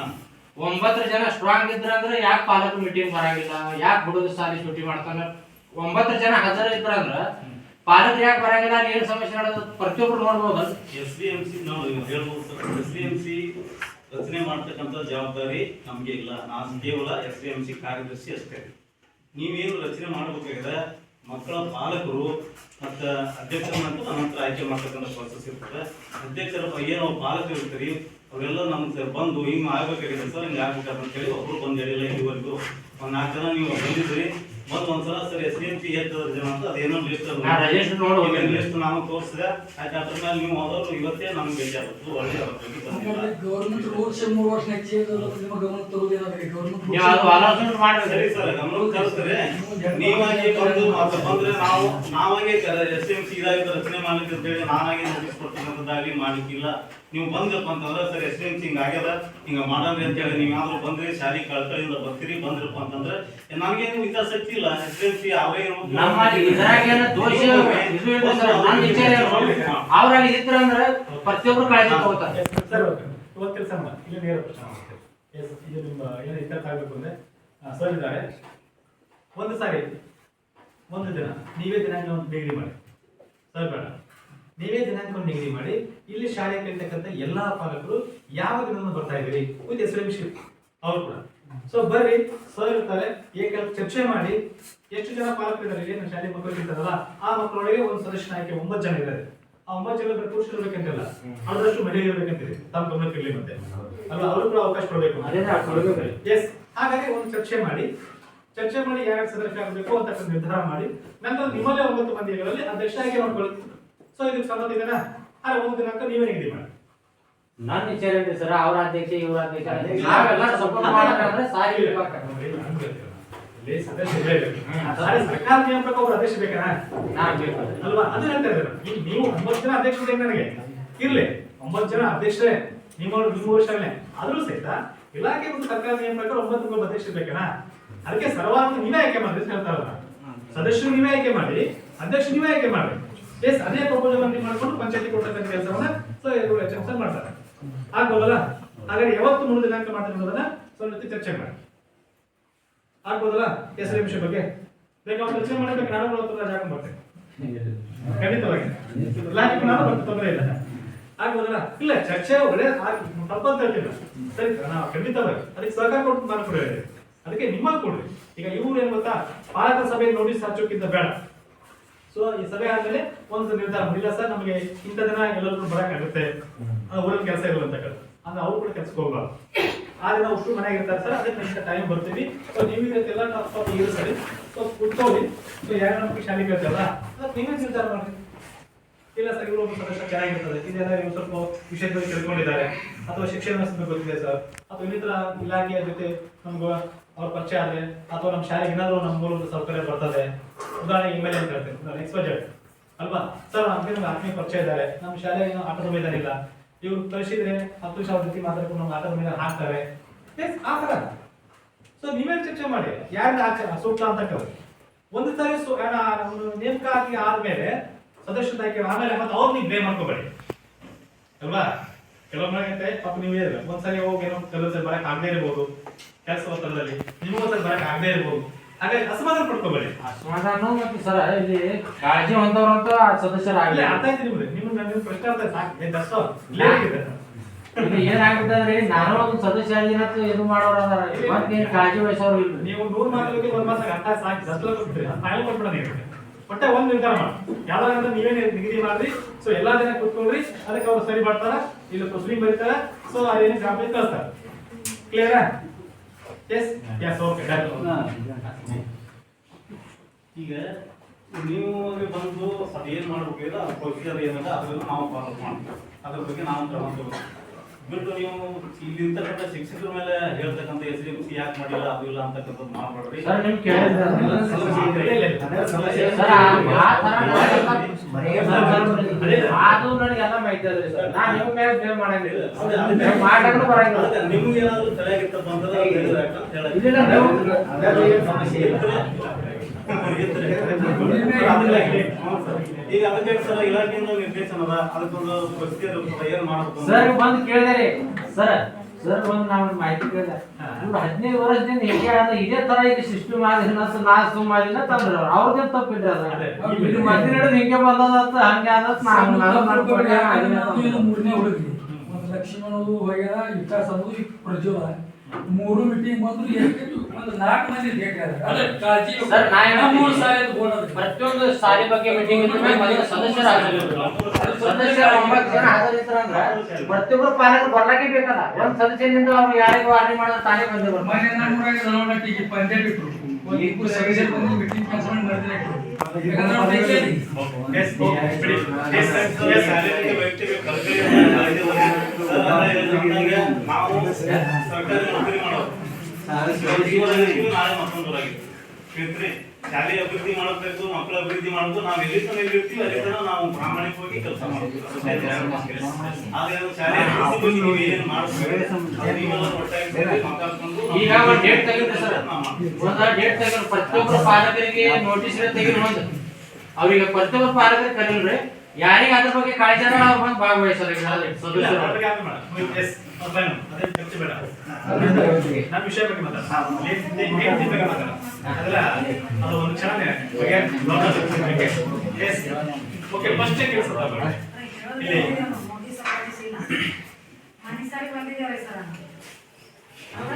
S8: 9 ಜನ ಸ್ಟ್ರಾಂಗ್ ಇದ್ರ ಅಂದ್ರೆ ಯಾಕೆ ಪಾಲಕರು ಮೀಟಿಂಗ್ ಬರಂಗಿಲ್ಲ, ಯಾಕೆ ಹುಡುಗ ಸಾಲಿ ಸೂಟಿ ಮಾಡ್ತಾನ? 9 ಜನ ಹಾಜರ ಇದ್ರ ಅಂದ್ರ ಪಾಲಕರು ಯಾಕೆ ಬರಂಗಿಲ್ಲ? ಅಲ್ಲಿ ಏನ್ ಸಮಸ್ಯೆ ನಡೆದ ಪ್ರತಿಯೊಬ್ರು ನೋಡ್ಬೋದು.
S2: SDMC ನೋಡಿ ಹೇಳ್ಬೋದು ಸರ್, SDMC ರಚನೆ ಮಾಡ್ತಕ್ಕಂಥ ಜವಾಬ್ದಾರಿ ನಮಗೆ ಇಲ್ಲ. ನಾನು ಕೇವಲ SDMC ಕಾರ್ಯದರ್ಶಿ ಅಷ್ಟೇ. ನೀವೇನು ರಚನೆ ಮಾಡಬೇಕಾದ್ರೆ ಮಕ್ಕಳ ಪಾಲಕರು ಮತ್ತು ಅಧ್ಯಕ್ಷರನ್ನ ನಂತರ ಆಯ್ಕೆ ಮಾಡ್ತಕ್ಕಂಥ ಪ್ರೋಸೆಸ್ ಇರ್ತದೆ. ಅಧ್ಯಕ್ಷರ ಏನು ಪಾಲಕರು ಇರ್ತೀರಿ ಅವರೆಲ್ಲ ನಮ್ಗೆ ಬಂದು ಹಿಂಗೆ ಆಗ್ಬೇಕಾಗಿದೆ ಸರ್, ಹಿಂಗೆ ಆಗ್ಬೇಕಾದ್ರೆ ಅಂತೇಳಿ ಒಬ್ರು ಬಂದು ಹೇಳಿಲ್ಲ. ಇಲ್ಲಿವರೆಗೂ ಒಂದು 4 ಜನ ನೀವು ಬಂದಿದ್ರಿ. ಬಂದು ಒಂದ್ಸಲ ಸರ್ SDMC ಎಷ್ಟು ಜನ ಅಂತ ಅದೇನೋ ಲಿಸ್ಟ್
S8: ರಿಜಿಸ್ಟರ್ ನೋಡಿ
S2: ಲಿಸ್ಟ್ ನಾನು ತೋರಿಸಿದೆ. ಆಯ್ತು, ಅದ್ರ ಮೇಲೆ ನೀವು ಹೋದವರು ಇವತ್ತೇ ನಮ್ಗೆ ಭೇಟಿ ಆಗುತ್ತೆ. ಒಳ್ಳೆ
S4: ಗೌರ್ಮೆಂಟ್ ರೂಲ್ಸ್ 3 ವರ್ಷ ಚೇಂಜ್ ನಿಮ್ಮ ಗಮನ ತರುವುದೇನಾದ್ರೆ ಗೌರ್ಮೆಂಟ್
S8: ನೀವು ಅದು ಅಲೌನ್ಸ್ಮೆಂಟ್ ಮಾಡ್ರಿ.
S2: ಸರಿ ಸರ್, ಗಮನಕ್ಕೆ ತರಿಸ್ತಾರೆ. ನೀವಾಗಿ ಬಂದು ಬಂದ್ರೆ ನಾವಾಗೆ SDMC ಇದಾಗಿದ್ದು ರಚನೆ ಮಾಡ್ಲಿಕ್ಕೆ ಅಂತ ಹೇಳಿ ನಾನಾಗೆ ನೋಟಿಸ್ ಕೊಡ್ತಕ್ಕಂಥದ್ದಾಗಲಿ ಮಾಡ್ಲಿಕ್ಕಿಲ್ಲ. ನೀವು ಬಂದ್ರಪ್ಪ ಅಂತಂದ್ರೆ ಸರ್ SDMC ಹಿಂಗ ಆಗ್ಯದ ಹಿಂಗ ಮಾಡಂದ್ರಿ ಅಂತ ಹೇಳಿ ನೀವು ಯಾವ್ದು ಬಂದ್ರಿ ಶಾಲೆ ಕಳ್ಕಳಿಂದ ಬರ್ತೀರಿ ಬಂದ್ರಪ್ಪ ಅಂತಂದ್ರೆ ನಮ್ಗೇನು ಹಿತಾಸಕ್ತಿ ಇಲ್ಲ. SDMC ಅವರೇ
S8: ನಮ್ಮ ಇದ್ರಾಗೇನ ದೋಷ ಇದು ಇಲ್ಲ ಸರ್. ನನ್ನ ವಿಚಾರ ಅವ್ರಾಗಿ ಇದ್ರಂದ್ರೆ ಪ್ರತಿಯೊಬ್ರು ಕಾಳಜಿ ತಗೋತಾರೆ.
S5: ಸರ್ ಇವತ್ತು ಕೆಲಸ ಮಾಡಿ ಇಲ್ಲಿ ನೇರ ಪ್ರಶ್ನೆ ಮಾಡ್ತೇವೆ. ಎಸ್ ಇದು ನಿಮ್ಮ ಏನು ಇತ್ಯರ್ಥ ಆಗಬೇಕು ಅಂದ್ರೆ ಸರ್ ಇದ್ದಾರೆ. ಒಂದು ಸಾರಿ ಒಂದು ದಿನ ನೀವೇ ದಿನಾಂಕ ಒಂದು ನಿಗದಿ ಮಾಡಿ ಸರ್, ಬೇಡ ನೀವೇ ದಿನಾಂಕ ಒಂದು ನಿಗದಿ ಮಾಡಿ ಇಲ್ಲಿ ಶಾಲೆ ಕಲಿತಕ್ಕಂಥ ಎಲ್ಲಾ ಪಾಲಕರು ಯಾವ ದಿನವನ್ನು ಬರ್ತಾ ಇದ್ದೀರಿ ವಿತ್ SDMC ಅವ್ರು ಕೂಡ. ಸೊ ಬರ್ರಿ ಸರ್ ಇರ್ತಾರೆ, ಚರ್ಚೆ ಮಾಡಿ ಎಷ್ಟು ಜನ ಪಾಲಕರು ಇದ್ದಾರೆ ಏನು ಶಾಲೆ ಮಕ್ಕಳು ಇರ್ತಾರಲ್ಲ ಆ ಮಕ್ಕಳೊಳಗೆ ಒಂದು ಸದಸ್ಯನ ಆಯ್ಕೆ 9 ಜನ ಇದ್ದಾರೆ. ಆ 9 ಜನ ಪುರುಷರು ಇರ್ಬೇಕಂತಿಲ್ಲ, ಅದರಷ್ಟು ಮಹಿಳೆಯರು ಇರ್ಬೇಕಂತೀರಿ. ತಮ್ಮ ಗಮನಕ್ಕೆ ಇರಲಿ ಮತ್ತೆ ಅಲ್ವಾ, ಅವರು ಕೂಡ ಅವಕಾಶ ಕೊಡಬೇಕು. ಎಸ್, ಹಾಗಾಗಿ ಒಂದು ಚರ್ಚೆ ಮಾಡಿ ಯಾರ್ಯಾರು ಸದಸ್ಯ ಆಗಬೇಕು ಅಂತ ನಿರ್ಧಾರ ಮಾಡಿ ನಂತರ ನಿಮ್ಮಲ್ಲೇ 9 ಮಂದಿಗಳಲ್ಲಿ ಅಧ್ಯಕ್ಷ ಆಯ್ಕೆ ಮಾಡ್ಕೊಳ್ಳಿ. ಸೊ ಇದಕ್ಕೆ ಸಂಬಂಧ ಇದೆನಾ? ಒಂದು ದಿನಾಂಕ ನೀವೇ ನಿಗದಿ ಮಾಡಿ.
S8: ನನ್ನ ವಿಚಾರ ಏನ್ರಿ ಸರ್, ಅವ್ರ ಅಧ್ಯಕ್ಷ ಇವ್ರ ಅಧ್ಯಕ್ಷ ನಾವೆಲ್ಲ ಸಪೋರ್ಟ್ ಮಾಡಕ್ಕಾದ್ರೆ ಸಾರಿ
S5: ಸರ್ಕಾರ ನೇಮಕ ಒಬ್ಬರು ಅಧ್ಯಕ್ಷ ಬೇಕನಾ?
S8: ನಾನ್ ಬೇಕು
S5: ಅಲ್ವಾ, ಅದು ಹೇಳ್ತಾ ಇದ್ದಾರೆ. ನೀವು 9 ಜನ ಅಧ್ಯಕ್ಷ ನನಗೆ ಇರ್ಲಿ, 9 ಜನ ಅಧ್ಯಕ್ಷರೇ ನಿಮ್ಮ ವರ್ಷನೇ ಆದ್ರೂ ಸಹಿತ ಇಲಾಖೆ ಮತ್ತು ಸರ್ಕಾರ ನೇಮಕ 9 ಅಧ್ಯಕ್ಷ ಬೇಕನಾ? ಅದಕ್ಕೆ ಸರ್ವಾಂಗ ನೀವೇ ಆಯ್ಕೆ ಮಾಡಿ ಅಂತ ಹೇಳ್ತಾರಲ್ಲ, ಸದಸ್ಯರು ನೀವೇ ಆಯ್ಕೆ ಮಾಡಿ, ಅಧ್ಯಕ್ಷ ನೀವೇ ಆಯ್ಕೆ ಮಾಡಿ. ಎಸ್, ಅದೇ ಪ್ರಪೋಸಲ್ ಅನ್ನು ಮಾಡ್ಕೊಂಡು ಪಂಚಾಯತಿ ಕೊಡ್ತಕ್ಕಂಥ ಕೆಲಸವನ್ನ ಸೊ ಇವರು ಮಾಡ್ತಾರೆ. ಆಗ್ಬೋದಲ್ಲ? ಹಾಗಾದ್ರೆ ಯಾವತ್ತು 3 ದಿನಾಂಕ ಮಾಡ್ತಾರೆ ಅನ್ನೋದನ್ನ ಸ್ವಲ್ಪ ಚರ್ಚೆ ಮಾಡಿ. ಆಗ್ಬೋದಲ್ಲ? SDMC ಬಗ್ಗೆ ಬೇಕಾದ್ರೆ ಚರ್ಚೆ ಮಾಡಬೇಕು. ನಾನು ರಜೆ ಹಾಕೊಂಡು ಬರ್ತೇನೆ ಖಂಡಿತವಾಗಿ, ನಾನು ಬರ್ತ ತೊಂದರೆ ಇಲ್ಲ. ಆಗ್ಬೋದಲ್ಲ? ಇಲ್ಲ, ಚರ್ಚೆ ಒಳ್ಳೆ ತಪ್ಪಂತ ಹೇಳ್ತಿಲ್ಲ. ಸರಿ, ನಾವು ಖಂಡಿತವಾಗಿ ಅದಕ್ಕೆ ಸಹಕಾರ ಕೊಟ್ಟು ಮಾಡ್ಕೊಡಿ. ಅದಕ್ಕೆ ನಿಮ್ಮಲ್ಲಿ ಕೊಡ್ರಿ. ಈಗ ಇವ್ರು ಏನ್ ಗೊತ್ತಾ, ಪಾಲಕರ ಸಭೆ ನೋಟಿಸ್ ಹಚ್ಚೋಕ್ಕಿಂತ ಬೇಡ. ಸೊ ಈ ಸಭೆ ಆದ್ಮೇಲೆ ಒಂದು ನಿರ್ಧಾರ ಇಲ್ಲ ಸರ್ ನಮಗೆ ಇಂಥ ದಿನ ಎಲ್ಲರೂ ಬರಕ್ಕಾಗುತ್ತೆ, ಊರಲ್ಲಿ ಕೆಲಸ ಇರಲ್ಲ ಅಂತ ಅಂದ್ರೆ ಅವ್ರು ಕೂಡ ಕೆಲ್ಸಕ್ಕೆ ಹೋಗ್ಬಾರ್ದು. ಆ ದಿನ ಅಷ್ಟು ಮನೆಯಾಗ ಇರ್ತಾರೆ ಸರ್, ಅದಕ್ಕೆ ನೆಕ್ಸ್ಟ್ ಟೈಮ್ ಬರ್ತೀವಿ. ಸೊ ನೀವು ಇದಕ್ಕೆಲ್ಲ ಸ್ವಲ್ಪ ಇರಿಸಲಿ, ಸೊ ಕುತ್ಕೊಳ್ಳಿ. ಸೊ ಯಾರು ನಮಗೆ ಶಾಲೆ ಕೇಳ್ತಾರಲ್ಲ ಅದಕ್ಕೆ ನೀವೇ ನಿರ್ಧಾರ ಮಾಡ್ರಿ. ಇಲ್ಲ ಸರ್ ಇವರು ಒಬ್ಬ ಸದಸ್ಯ ಚೆನ್ನಾಗಿರ್ತದೆ, ಇದೆಲ್ಲ ಇವರು ಸ್ವಲ್ಪ ವಿಷಯದಲ್ಲಿ ತಿಳ್ಕೊಂಡಿದ್ದಾರೆ ಅಥವಾ ಶಿಕ್ಷಣ ವ್ಯವಸ್ಥೆ ಗೊತ್ತಿದೆ ಸರ್, ಅಥವಾ ಇನ್ನಿತರ ಇಲಾಖೆಯ ಜೊತೆ ನಮ್ಗೆ ಅವ್ರ ಪರಿಚಯ ಆದ್ರೆ ಅಥವಾ ನಮ್ಮ ಶಾಲೆಗೆ ಏನಾದ್ರು ನಮ್ಮ ಮೂಲಕ ಸೌಕರ್ಯ ಬರ್ತದೆ. ಉದಾಹರಣೆಗೆ MLA ಅಂತ ಹೇಳ್ತೇನೆ, XYZ ಅಲ್ವಾ ಸರ್, ನಮ್ಗೆ ಆತ್ಮೀಯ ಪರಿಚಯ ಇದ್ದಾರೆ, ನಮ್ಮ ಶಾಲೆ ಆಟದ ಮೈದಾನ ಇಲ್ಲ, ಇವ್ರು ಕಳಿಸಿದ್ರೆ 10,000 ಜೊತೆ ಮಾತಾಡ್ಕೊಂಡು ನಮ್ಮ ಆಟದ ಮೈದಾನ ಹಾಕ್ತಾರೆ. ಆ ತರ ಸೊ ನೀವೇ ಚರ್ಚೆ ಮಾಡಿ ಯಾರು ಸೂಕ್ತ ಅಂತ. ಒಂದು ಸಾರಿ ನೇಮಕ ಆದ್ಮೇಲೆ ಸದಸ್ಯರ ಆಯ್ಕೆ ಆಮೇಲೆ ಮತ್ತೆ ಅವ್ರು ನೀವು ಬ್ಲೇಮ್ ಮಾಡ್ಕೋಬೇಡಿ ಅಲ್ವಾ. ಕೆಲವೊಮ್ಮೆ ಪಾಪ ನೀವು ಹೇಳಿದ್ರೆ ಒಂದ್ಸರಿ ಹೋಗಿ ಏನೋ ಕೆಲಸ ಬರಕ್ ಆಗದೆ ಇರಬಹುದು, ಕೆಲಸ ಒತ್ತಡದಲ್ಲಿ ನಿಮಗೋಸ್ಕರ ಬರಕ್ ಆಗದೆ ಇರಬಹುದು. ಹಾಗಾಗಿ ಅಸಮಾಧಾನ ಪಡ್ಕೋಬೇಡಿ.
S8: ಅಸಮಾಧಾನ ಮತ್ತೆ ಸರ್ ಇಲ್ಲಿ ಕಾಳಜಿ ಹೊಂದವ್ರಂತ ಸದಸ್ಯರಾಗಲಿ
S5: ಅರ್ಥ ಆಯ್ತು ನಿಮ್ಗೆ. ನಿಮ್ಮ ಪ್ರಶ್ನೆ ಅರ್ಥ ಸಾಕು, ದರ್ಶೋ
S8: ಏನಾಗ್ಬಿಟ್ಟದ್ರಿ, ನಾನು ಒಂದು ಸದಸ್ಯ ಆಗಿನಂತ ಇದು ಮಾಡೋರ ಮತ್ತೆ ಕಾಳಜಿ ವಹಿಸೋರು ಇಲ್ಲ.
S5: ನೀವು 100 ಮಾತಾಡೋಕೆ 1 ಮಾತಾಗ ಅರ್ಥ ಸಾಕು, ದರ್ಶನ ಕೊಟ್ಬಿಡ್ರಿ, ಫೈಲ್ ಕೊಟ್ಬಿಡ ನೀವು ಒಟ್ಟೆ ಒಂದು ನಿರ್ಧಾರ ಮಾಡಿ ಯಾವ್ದಾರ ನೀವೇ ನಿಗದಿ ಮಾಡ್ರಿ. ಸೊ ಎಲ್ಲಾ ಜನ ಕೂತ್ಕೊಳ್ರಿ, ಅದಕ್ಕೆ ಅವ್ರು ಸರಿ ಮಾಡ್ತಾರ, ಇಲ್ಲಿ ಪ್ರೊಸೀಡಿಂಗ್ ಬರೀತಾರ, ಸೊ ಅದೇನು ಗ್ರಾಮಕ್ಕೆ ಕಳಿಸ್ತಾರ. ಕ್ಲಿಯರಾ? ಎಸ್ ಎಸ್ ಓಕೆ
S2: ಈಗ ನೀವು ಬಂದು ಅದೇನು ಮಾಡ್ಬೇಕು ಅದು ಪ್ರೊಸೀಜರ್ ಏನದ ಅದನ್ನು ನಾವು ಫಾಲೋ ಮಾಡ್ತೀವಿ, ಅದ್ರ ಬಗ್ಗೆ ನಾವು ಕ್ರಮ ತಗೋಬೇಕು. ಬಿಟ್ಟು ನೀವು ಇಲ್ಲಿ ಇರ್ತಕ್ಕಂಥ ಶಿಕ್ಷಕರ ಮೇಲೆ ಹೇಳ್ತಕ್ಕಂಥ SDMC ಯಾಕೆ ಮಾಡಿಲ್ಲ ಅದು ಇಲ್ಲ ಅಂತಕ್ಕಂಥದ್ದು ಮಾಡ್ಬೇಡ್ರಿ.
S8: ಸರ್ ನಿಮ್ ಕೇಳಿದ್ರೆ ಅದು ನನಗೆಲ್ಲ ಮಾಹಿತಿ ಅದ್ರಿ ಸರ್. ನಾನು ನಿಮ್ಮ ಮೇಲೆ ಬ್ಲೇಮ್ ಮಾಡಂಗಿಲ್ಲ, ಮಾಡಲು ಬರಂಗಿಲ್ಲ.
S2: ನಿಮ್ಗೆ ಏನಾದ್ರು ತಲೆಯಾಗಿತ್ತಪ್ಪ ಅಂತಂದ್ರೆ ಅದು ಹೇಳಿದ್ರೆ ಯಾಕಂತ ಹೇಳಕ್ಕೆ.
S8: ಇಲ್ಲ ನೀವು
S2: ಸಮಸ್ಯೆ ಇದ್ರೆ ಈಗ ಅದಕ್ಕೆ ಸರ್ ಇಲಾಖೆಯಿಂದ ನಿರ್ದೇಶನ ಅದ, ಅದಕ್ಕೊಂದು ಪ್ರೊಸೀಜರ್ ಇರ್ತದೆ, ಏನ್ ಮಾಡ್ಬೇಕು
S8: ಸರ್ ಬಂದು ಕೇಳಿದಾರೆ ಸರ್. ಸರ್ ಬಂದು ನಾವು ಮಾಹಿತಿ ಕೇಳಿದೆ, ಇವ್ರು 15 ವರ್ಷದಿಂದ ಹೇಗೆ ಆದ ಇದೇ ತರ ಈಗ ಸಿಸ್ಟಮ್ ಆದ ನಾ ಸುಮ್ಮಾದಿನ ತಂದ್ರ ಅವ್ರದೇ ತಪ್ಪಿದ್ರೆ ಅದು ಇಲ್ಲಿ ಮಧ್ಯ ನಡೆದು ಹಿಂಗೆ ಬಂದದ ಹಂಗೆ ಆದ
S4: ಮೂರನೇ ಹುಡುಗಿ ಒಂದು ಲಕ್ಷ್ಮಣ ಹೋಗ್ಯಾರ, ವಿಕಾಸ್ ಅನ್ನೋದು ಪ್ರಜ್ವಲ 3 ಮೀಟಿಂಗ್ ಬಂದ್ರು ಒಂದು 4 ಮಂದಿ
S8: ಸರ್ ಪ್ರತಿಯೊಂದು ಶಾಲೆ ಬಗ್ಗೆ ಮೀಟಿಂಗ್ ಸದಸ್ಯರು ಸದಸ್ಯರು 9 ಜನ ಹಾಜರಿದ್ರಂದ್ರ ಪ್ರತಿಯೊಬ್ಬರು ಪಾಲಕರು ಬರ್ಲಾಕೆ ಬೇಕಲ್ಲ. ಒಂದ್ ಸದಸ್ಯನಿಂದ ಅವ್ರು ಯಾರಿಗೂ ವಾರ್ನಿ ಮಾಡಿದ್ರೆ ತಾನೇ ಬಂದಿರ್ಬೋದು.
S4: ಮನೆ ನಮ್ಮೂರಾಗ ಪಂಚಾಯತ್ ಇಟ್ರು ಇಬ್ಬರು ಸದಸ್ಯರು ಬಂದು ಮೀಟಿಂಗ್ ಕೆಲಸ ಮಾಡಿ ಮಾಡಿದ್ರೆ
S2: ನಾವು ಸರ್ಕಾರಿ ನೌಕರಿ ಮಾಡೋದು ನಾಳೆ ಮತ್ತೊಂದೂರಾಗಿದೆ ಹೇಳ್ತೀರಿ. ಶಾಲೆ ಅಭಿವೃದ್ಧಿ ಮಾಡಬೇಕು, ಮಕ್ಕಳ ಅಭಿವೃದ್ಧಿ ಮಾಡೋದು, ನಾವು ಎಲ್ಲಿ ತನಕ ಇರ್ತೀವಿ ಅಲ್ಲಿ ತನಕ ನಾವು ಪ್ರಾಮಾಣಿಕವಾಗಿ ಕೆಲಸ ಮಾಡಬೇಕು. ಆದ್ರೆ ಶಾಲೆ ಅಭಿವೃದ್ಧಿ ನೀವು ಏನು ಮಾಡಬೇಕು ನೀವೆಲ್ಲ ಒಟ್ಟಾಗಿ ಮಾತಾಡ್ಕೊಂಡು
S8: ಈಗ ಒಂದು ಡೇಟ್ ತೆಗೆದ್ರೆ ಸರ್, ಒಂದು ಡೇಟ್ ತೆಗೆದ್ರೆ ಪ್ರತಿಯೊಬ್ಬರು ಪಾಲಕರಿಗೆ ನೋಟಿಸ್ ತೆಗೆದು ಒಂದು ಅವ್ರಿಗೆ ಪ್ರತಿಯೊಬ್ಬರು ಪಾಲಕರಿಗೆ ಕರೀಲ್ರಿ, ಯಾರಿಗೆ ಅದ್ರ ಬಗ್ಗೆ ಕಾಳಜಿ ಅದ ಅವ್ರು ಬಂದು ಭಾಗವಹಿಸ್ತಾರೆ ಸದಸ್ಯರು.
S5: ನಾನು ವಿಷಯ ಬಗ್ಗೆ ಮಾತಾಡ ಅದು ಒಂದು ಕ್ಷಣ ಓಕೆ ಫಸ್ಟ್ ಕೆಲಸ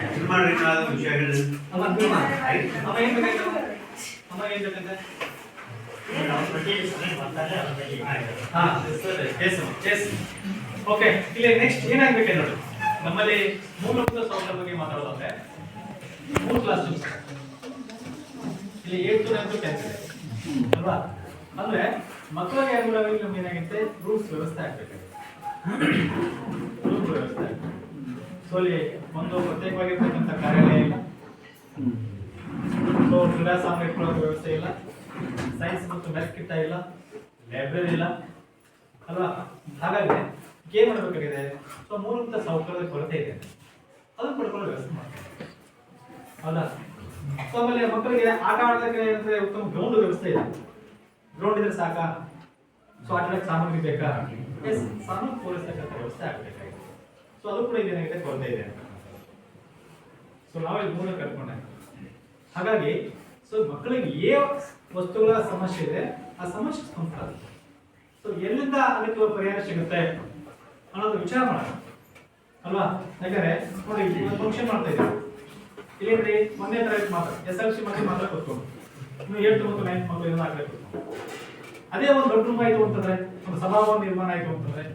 S5: ಇಲ್ಲಿ
S2: ಮಾಡ್ರಿ ವಿಷಯ ಹೇಳಿ.
S5: ಅಮ್ಮ ಏನ್ ಬೇಕಾಯ್ತು? ಅಮ್ಮ ಏನ್ ಬೇಕಂತ? ಓಕೆ ಇಲ್ಲಿ ನೆಕ್ಸ್ಟ್ ಏನಾಗ್ಬೇಕು ನೋಡಿ, ನಮ್ಮಲ್ಲಿ ಮೂಲಭೂತ ಸೌಕರ್ಯ ಬಗ್ಗೆ ಮಾತಾಡೋದಾದ್ರೆ 3 ಕ್ಲಾಸ್ ಇಲ್ಲಿ 8th 9th 10th ಇದೆ ಅಲ್ವಾ? ಅಂದ್ರೆ ಮಕ್ಕಳಿಗೆ ಅನುಗುಣವಾಗಿ ನಮ್ಗೆ ಏನಾಗುತ್ತೆ ರೂಲ್ಸ್ ವ್ಯವಸ್ಥೆ ಆಗ್ಬೇಕು. ರೂಲ್ಸ್ ವ್ಯವಸ್ಥೆ ಸೊ ಅಲ್ಲಿ ಒಂದು ಪ್ರತ್ಯೇಕವಾಗಿರ್ತಕ್ಕಂಥ ಕಾರ್ಯಾಲಯ ಇಲ್ಲ, ಸೊ ಕ್ರೀಡಾ ಸಾಮಗ್ರಿಗಳ ವ್ಯವಸ್ಥೆ ಇಲ್ಲ, ಸೈನ್ಸ್ ಮತ್ತು ಮ್ಯಾಥ್ಸ್ ಕಿಟ್ ಇಲ್ಲ, ಲೈಬ್ರರಿ ಇಲ್ಲ ಅಲ್ವಾ? ಹಾಗಾಗಿ ಏನ್ ಮಾಡಬೇಕಾಗಿದೆ? ಸೊ ಮೂಲಭೂತ ಸೌಕರ್ಯದ ಕೊರತೆ ಇದೆ, ಅದನ್ನು ಪಡ್ಕೊಳ್ಳೋ ವ್ಯವಸ್ಥೆ ಮಾಡ್ತಾರೆ ಹೌದಾ? ಸೊ ಆಮೇಲೆ ಮಕ್ಕಳಿಗೆ ಆಟ ಆಡೋದಕ್ಕೆ ಅಂದ್ರೆ ಉತ್ತಮ ಗ್ರೌಂಡ್ ವ್ಯವಸ್ಥೆ ಇದೆ. ಗ್ರೌಂಡ್ ಇದ್ರೆ ಸಾಕಾ? ಸೊ ಆಟ ಆಡೋಕ್ಕೆ ಸಾಮಗ್ರಿ ಬೇಕಾ? ಎಸ್, ಸಾಮಗ್ರಿ ಪೂರೈಸತಕ್ಕಂಥ ವ್ಯವಸ್ಥೆ ಆಗಬೇಕಾಗಿದೆ. ಸೊ ಅದು ಕೂಡ ಇದೇನಾಗಿದೆ ಕೊರತೆ ಇದೆ ಅಂತ. ಸೊ ನಾವಿಲ್ಲಿ ಮೂಲ ಕರ್ಕೊಂಡೆ. ಹಾಗಾಗಿ ಸೊ ಮಕ್ಕಳಿಗೆ ಏ ವಸ್ತುಗಳ ಸಮಸ್ಯೆ ಇದೆ, ಆ ಸಮಸ್ಯೆ ಸಂಸ್ಥೆ. ಸೊ ಎಲ್ಲಿಂದ ಅದಕ್ಕೆ ಪರಿಹಾರ ಸಿಗುತ್ತೆ ಅನ್ನೋದು ವಿಚಾರ ಮಾಡೋಣ ಅಲ್ವಾ? ಯಾಕಂದ್ರೆ ನೋಡಿ ಒಂದು ಫಂಕ್ಷನ್ ಮಾಡ್ತಾ ಇದ್ದೀವಿ ಇಲ್ಲೇನ್ರಿ, 1ನೇ ತರಗತಿ ಮಾತ್ರ SLC ಮಕ್ಕಳು ಮಾತ್ರ ಕೂತ್ಕೊಂಡು, ಇನ್ನು 8th ಮತ್ತು 9th ಮಕ್ಕಳು ಏನೋ ಆಗ್ಲೇ ಕೂತ್ಕೊಂಡು. ಅದೇ ಒಂದು ದೊಡ್ಡ ರೂಮ್ ಆಯ್ತು ಅಂತಂದ್ರೆ, ಒಂದು ಸಭಾಭವನ ನಿರ್ಮಾಣ ಆಯ್ತು ಅಂತಂದ್ರೆ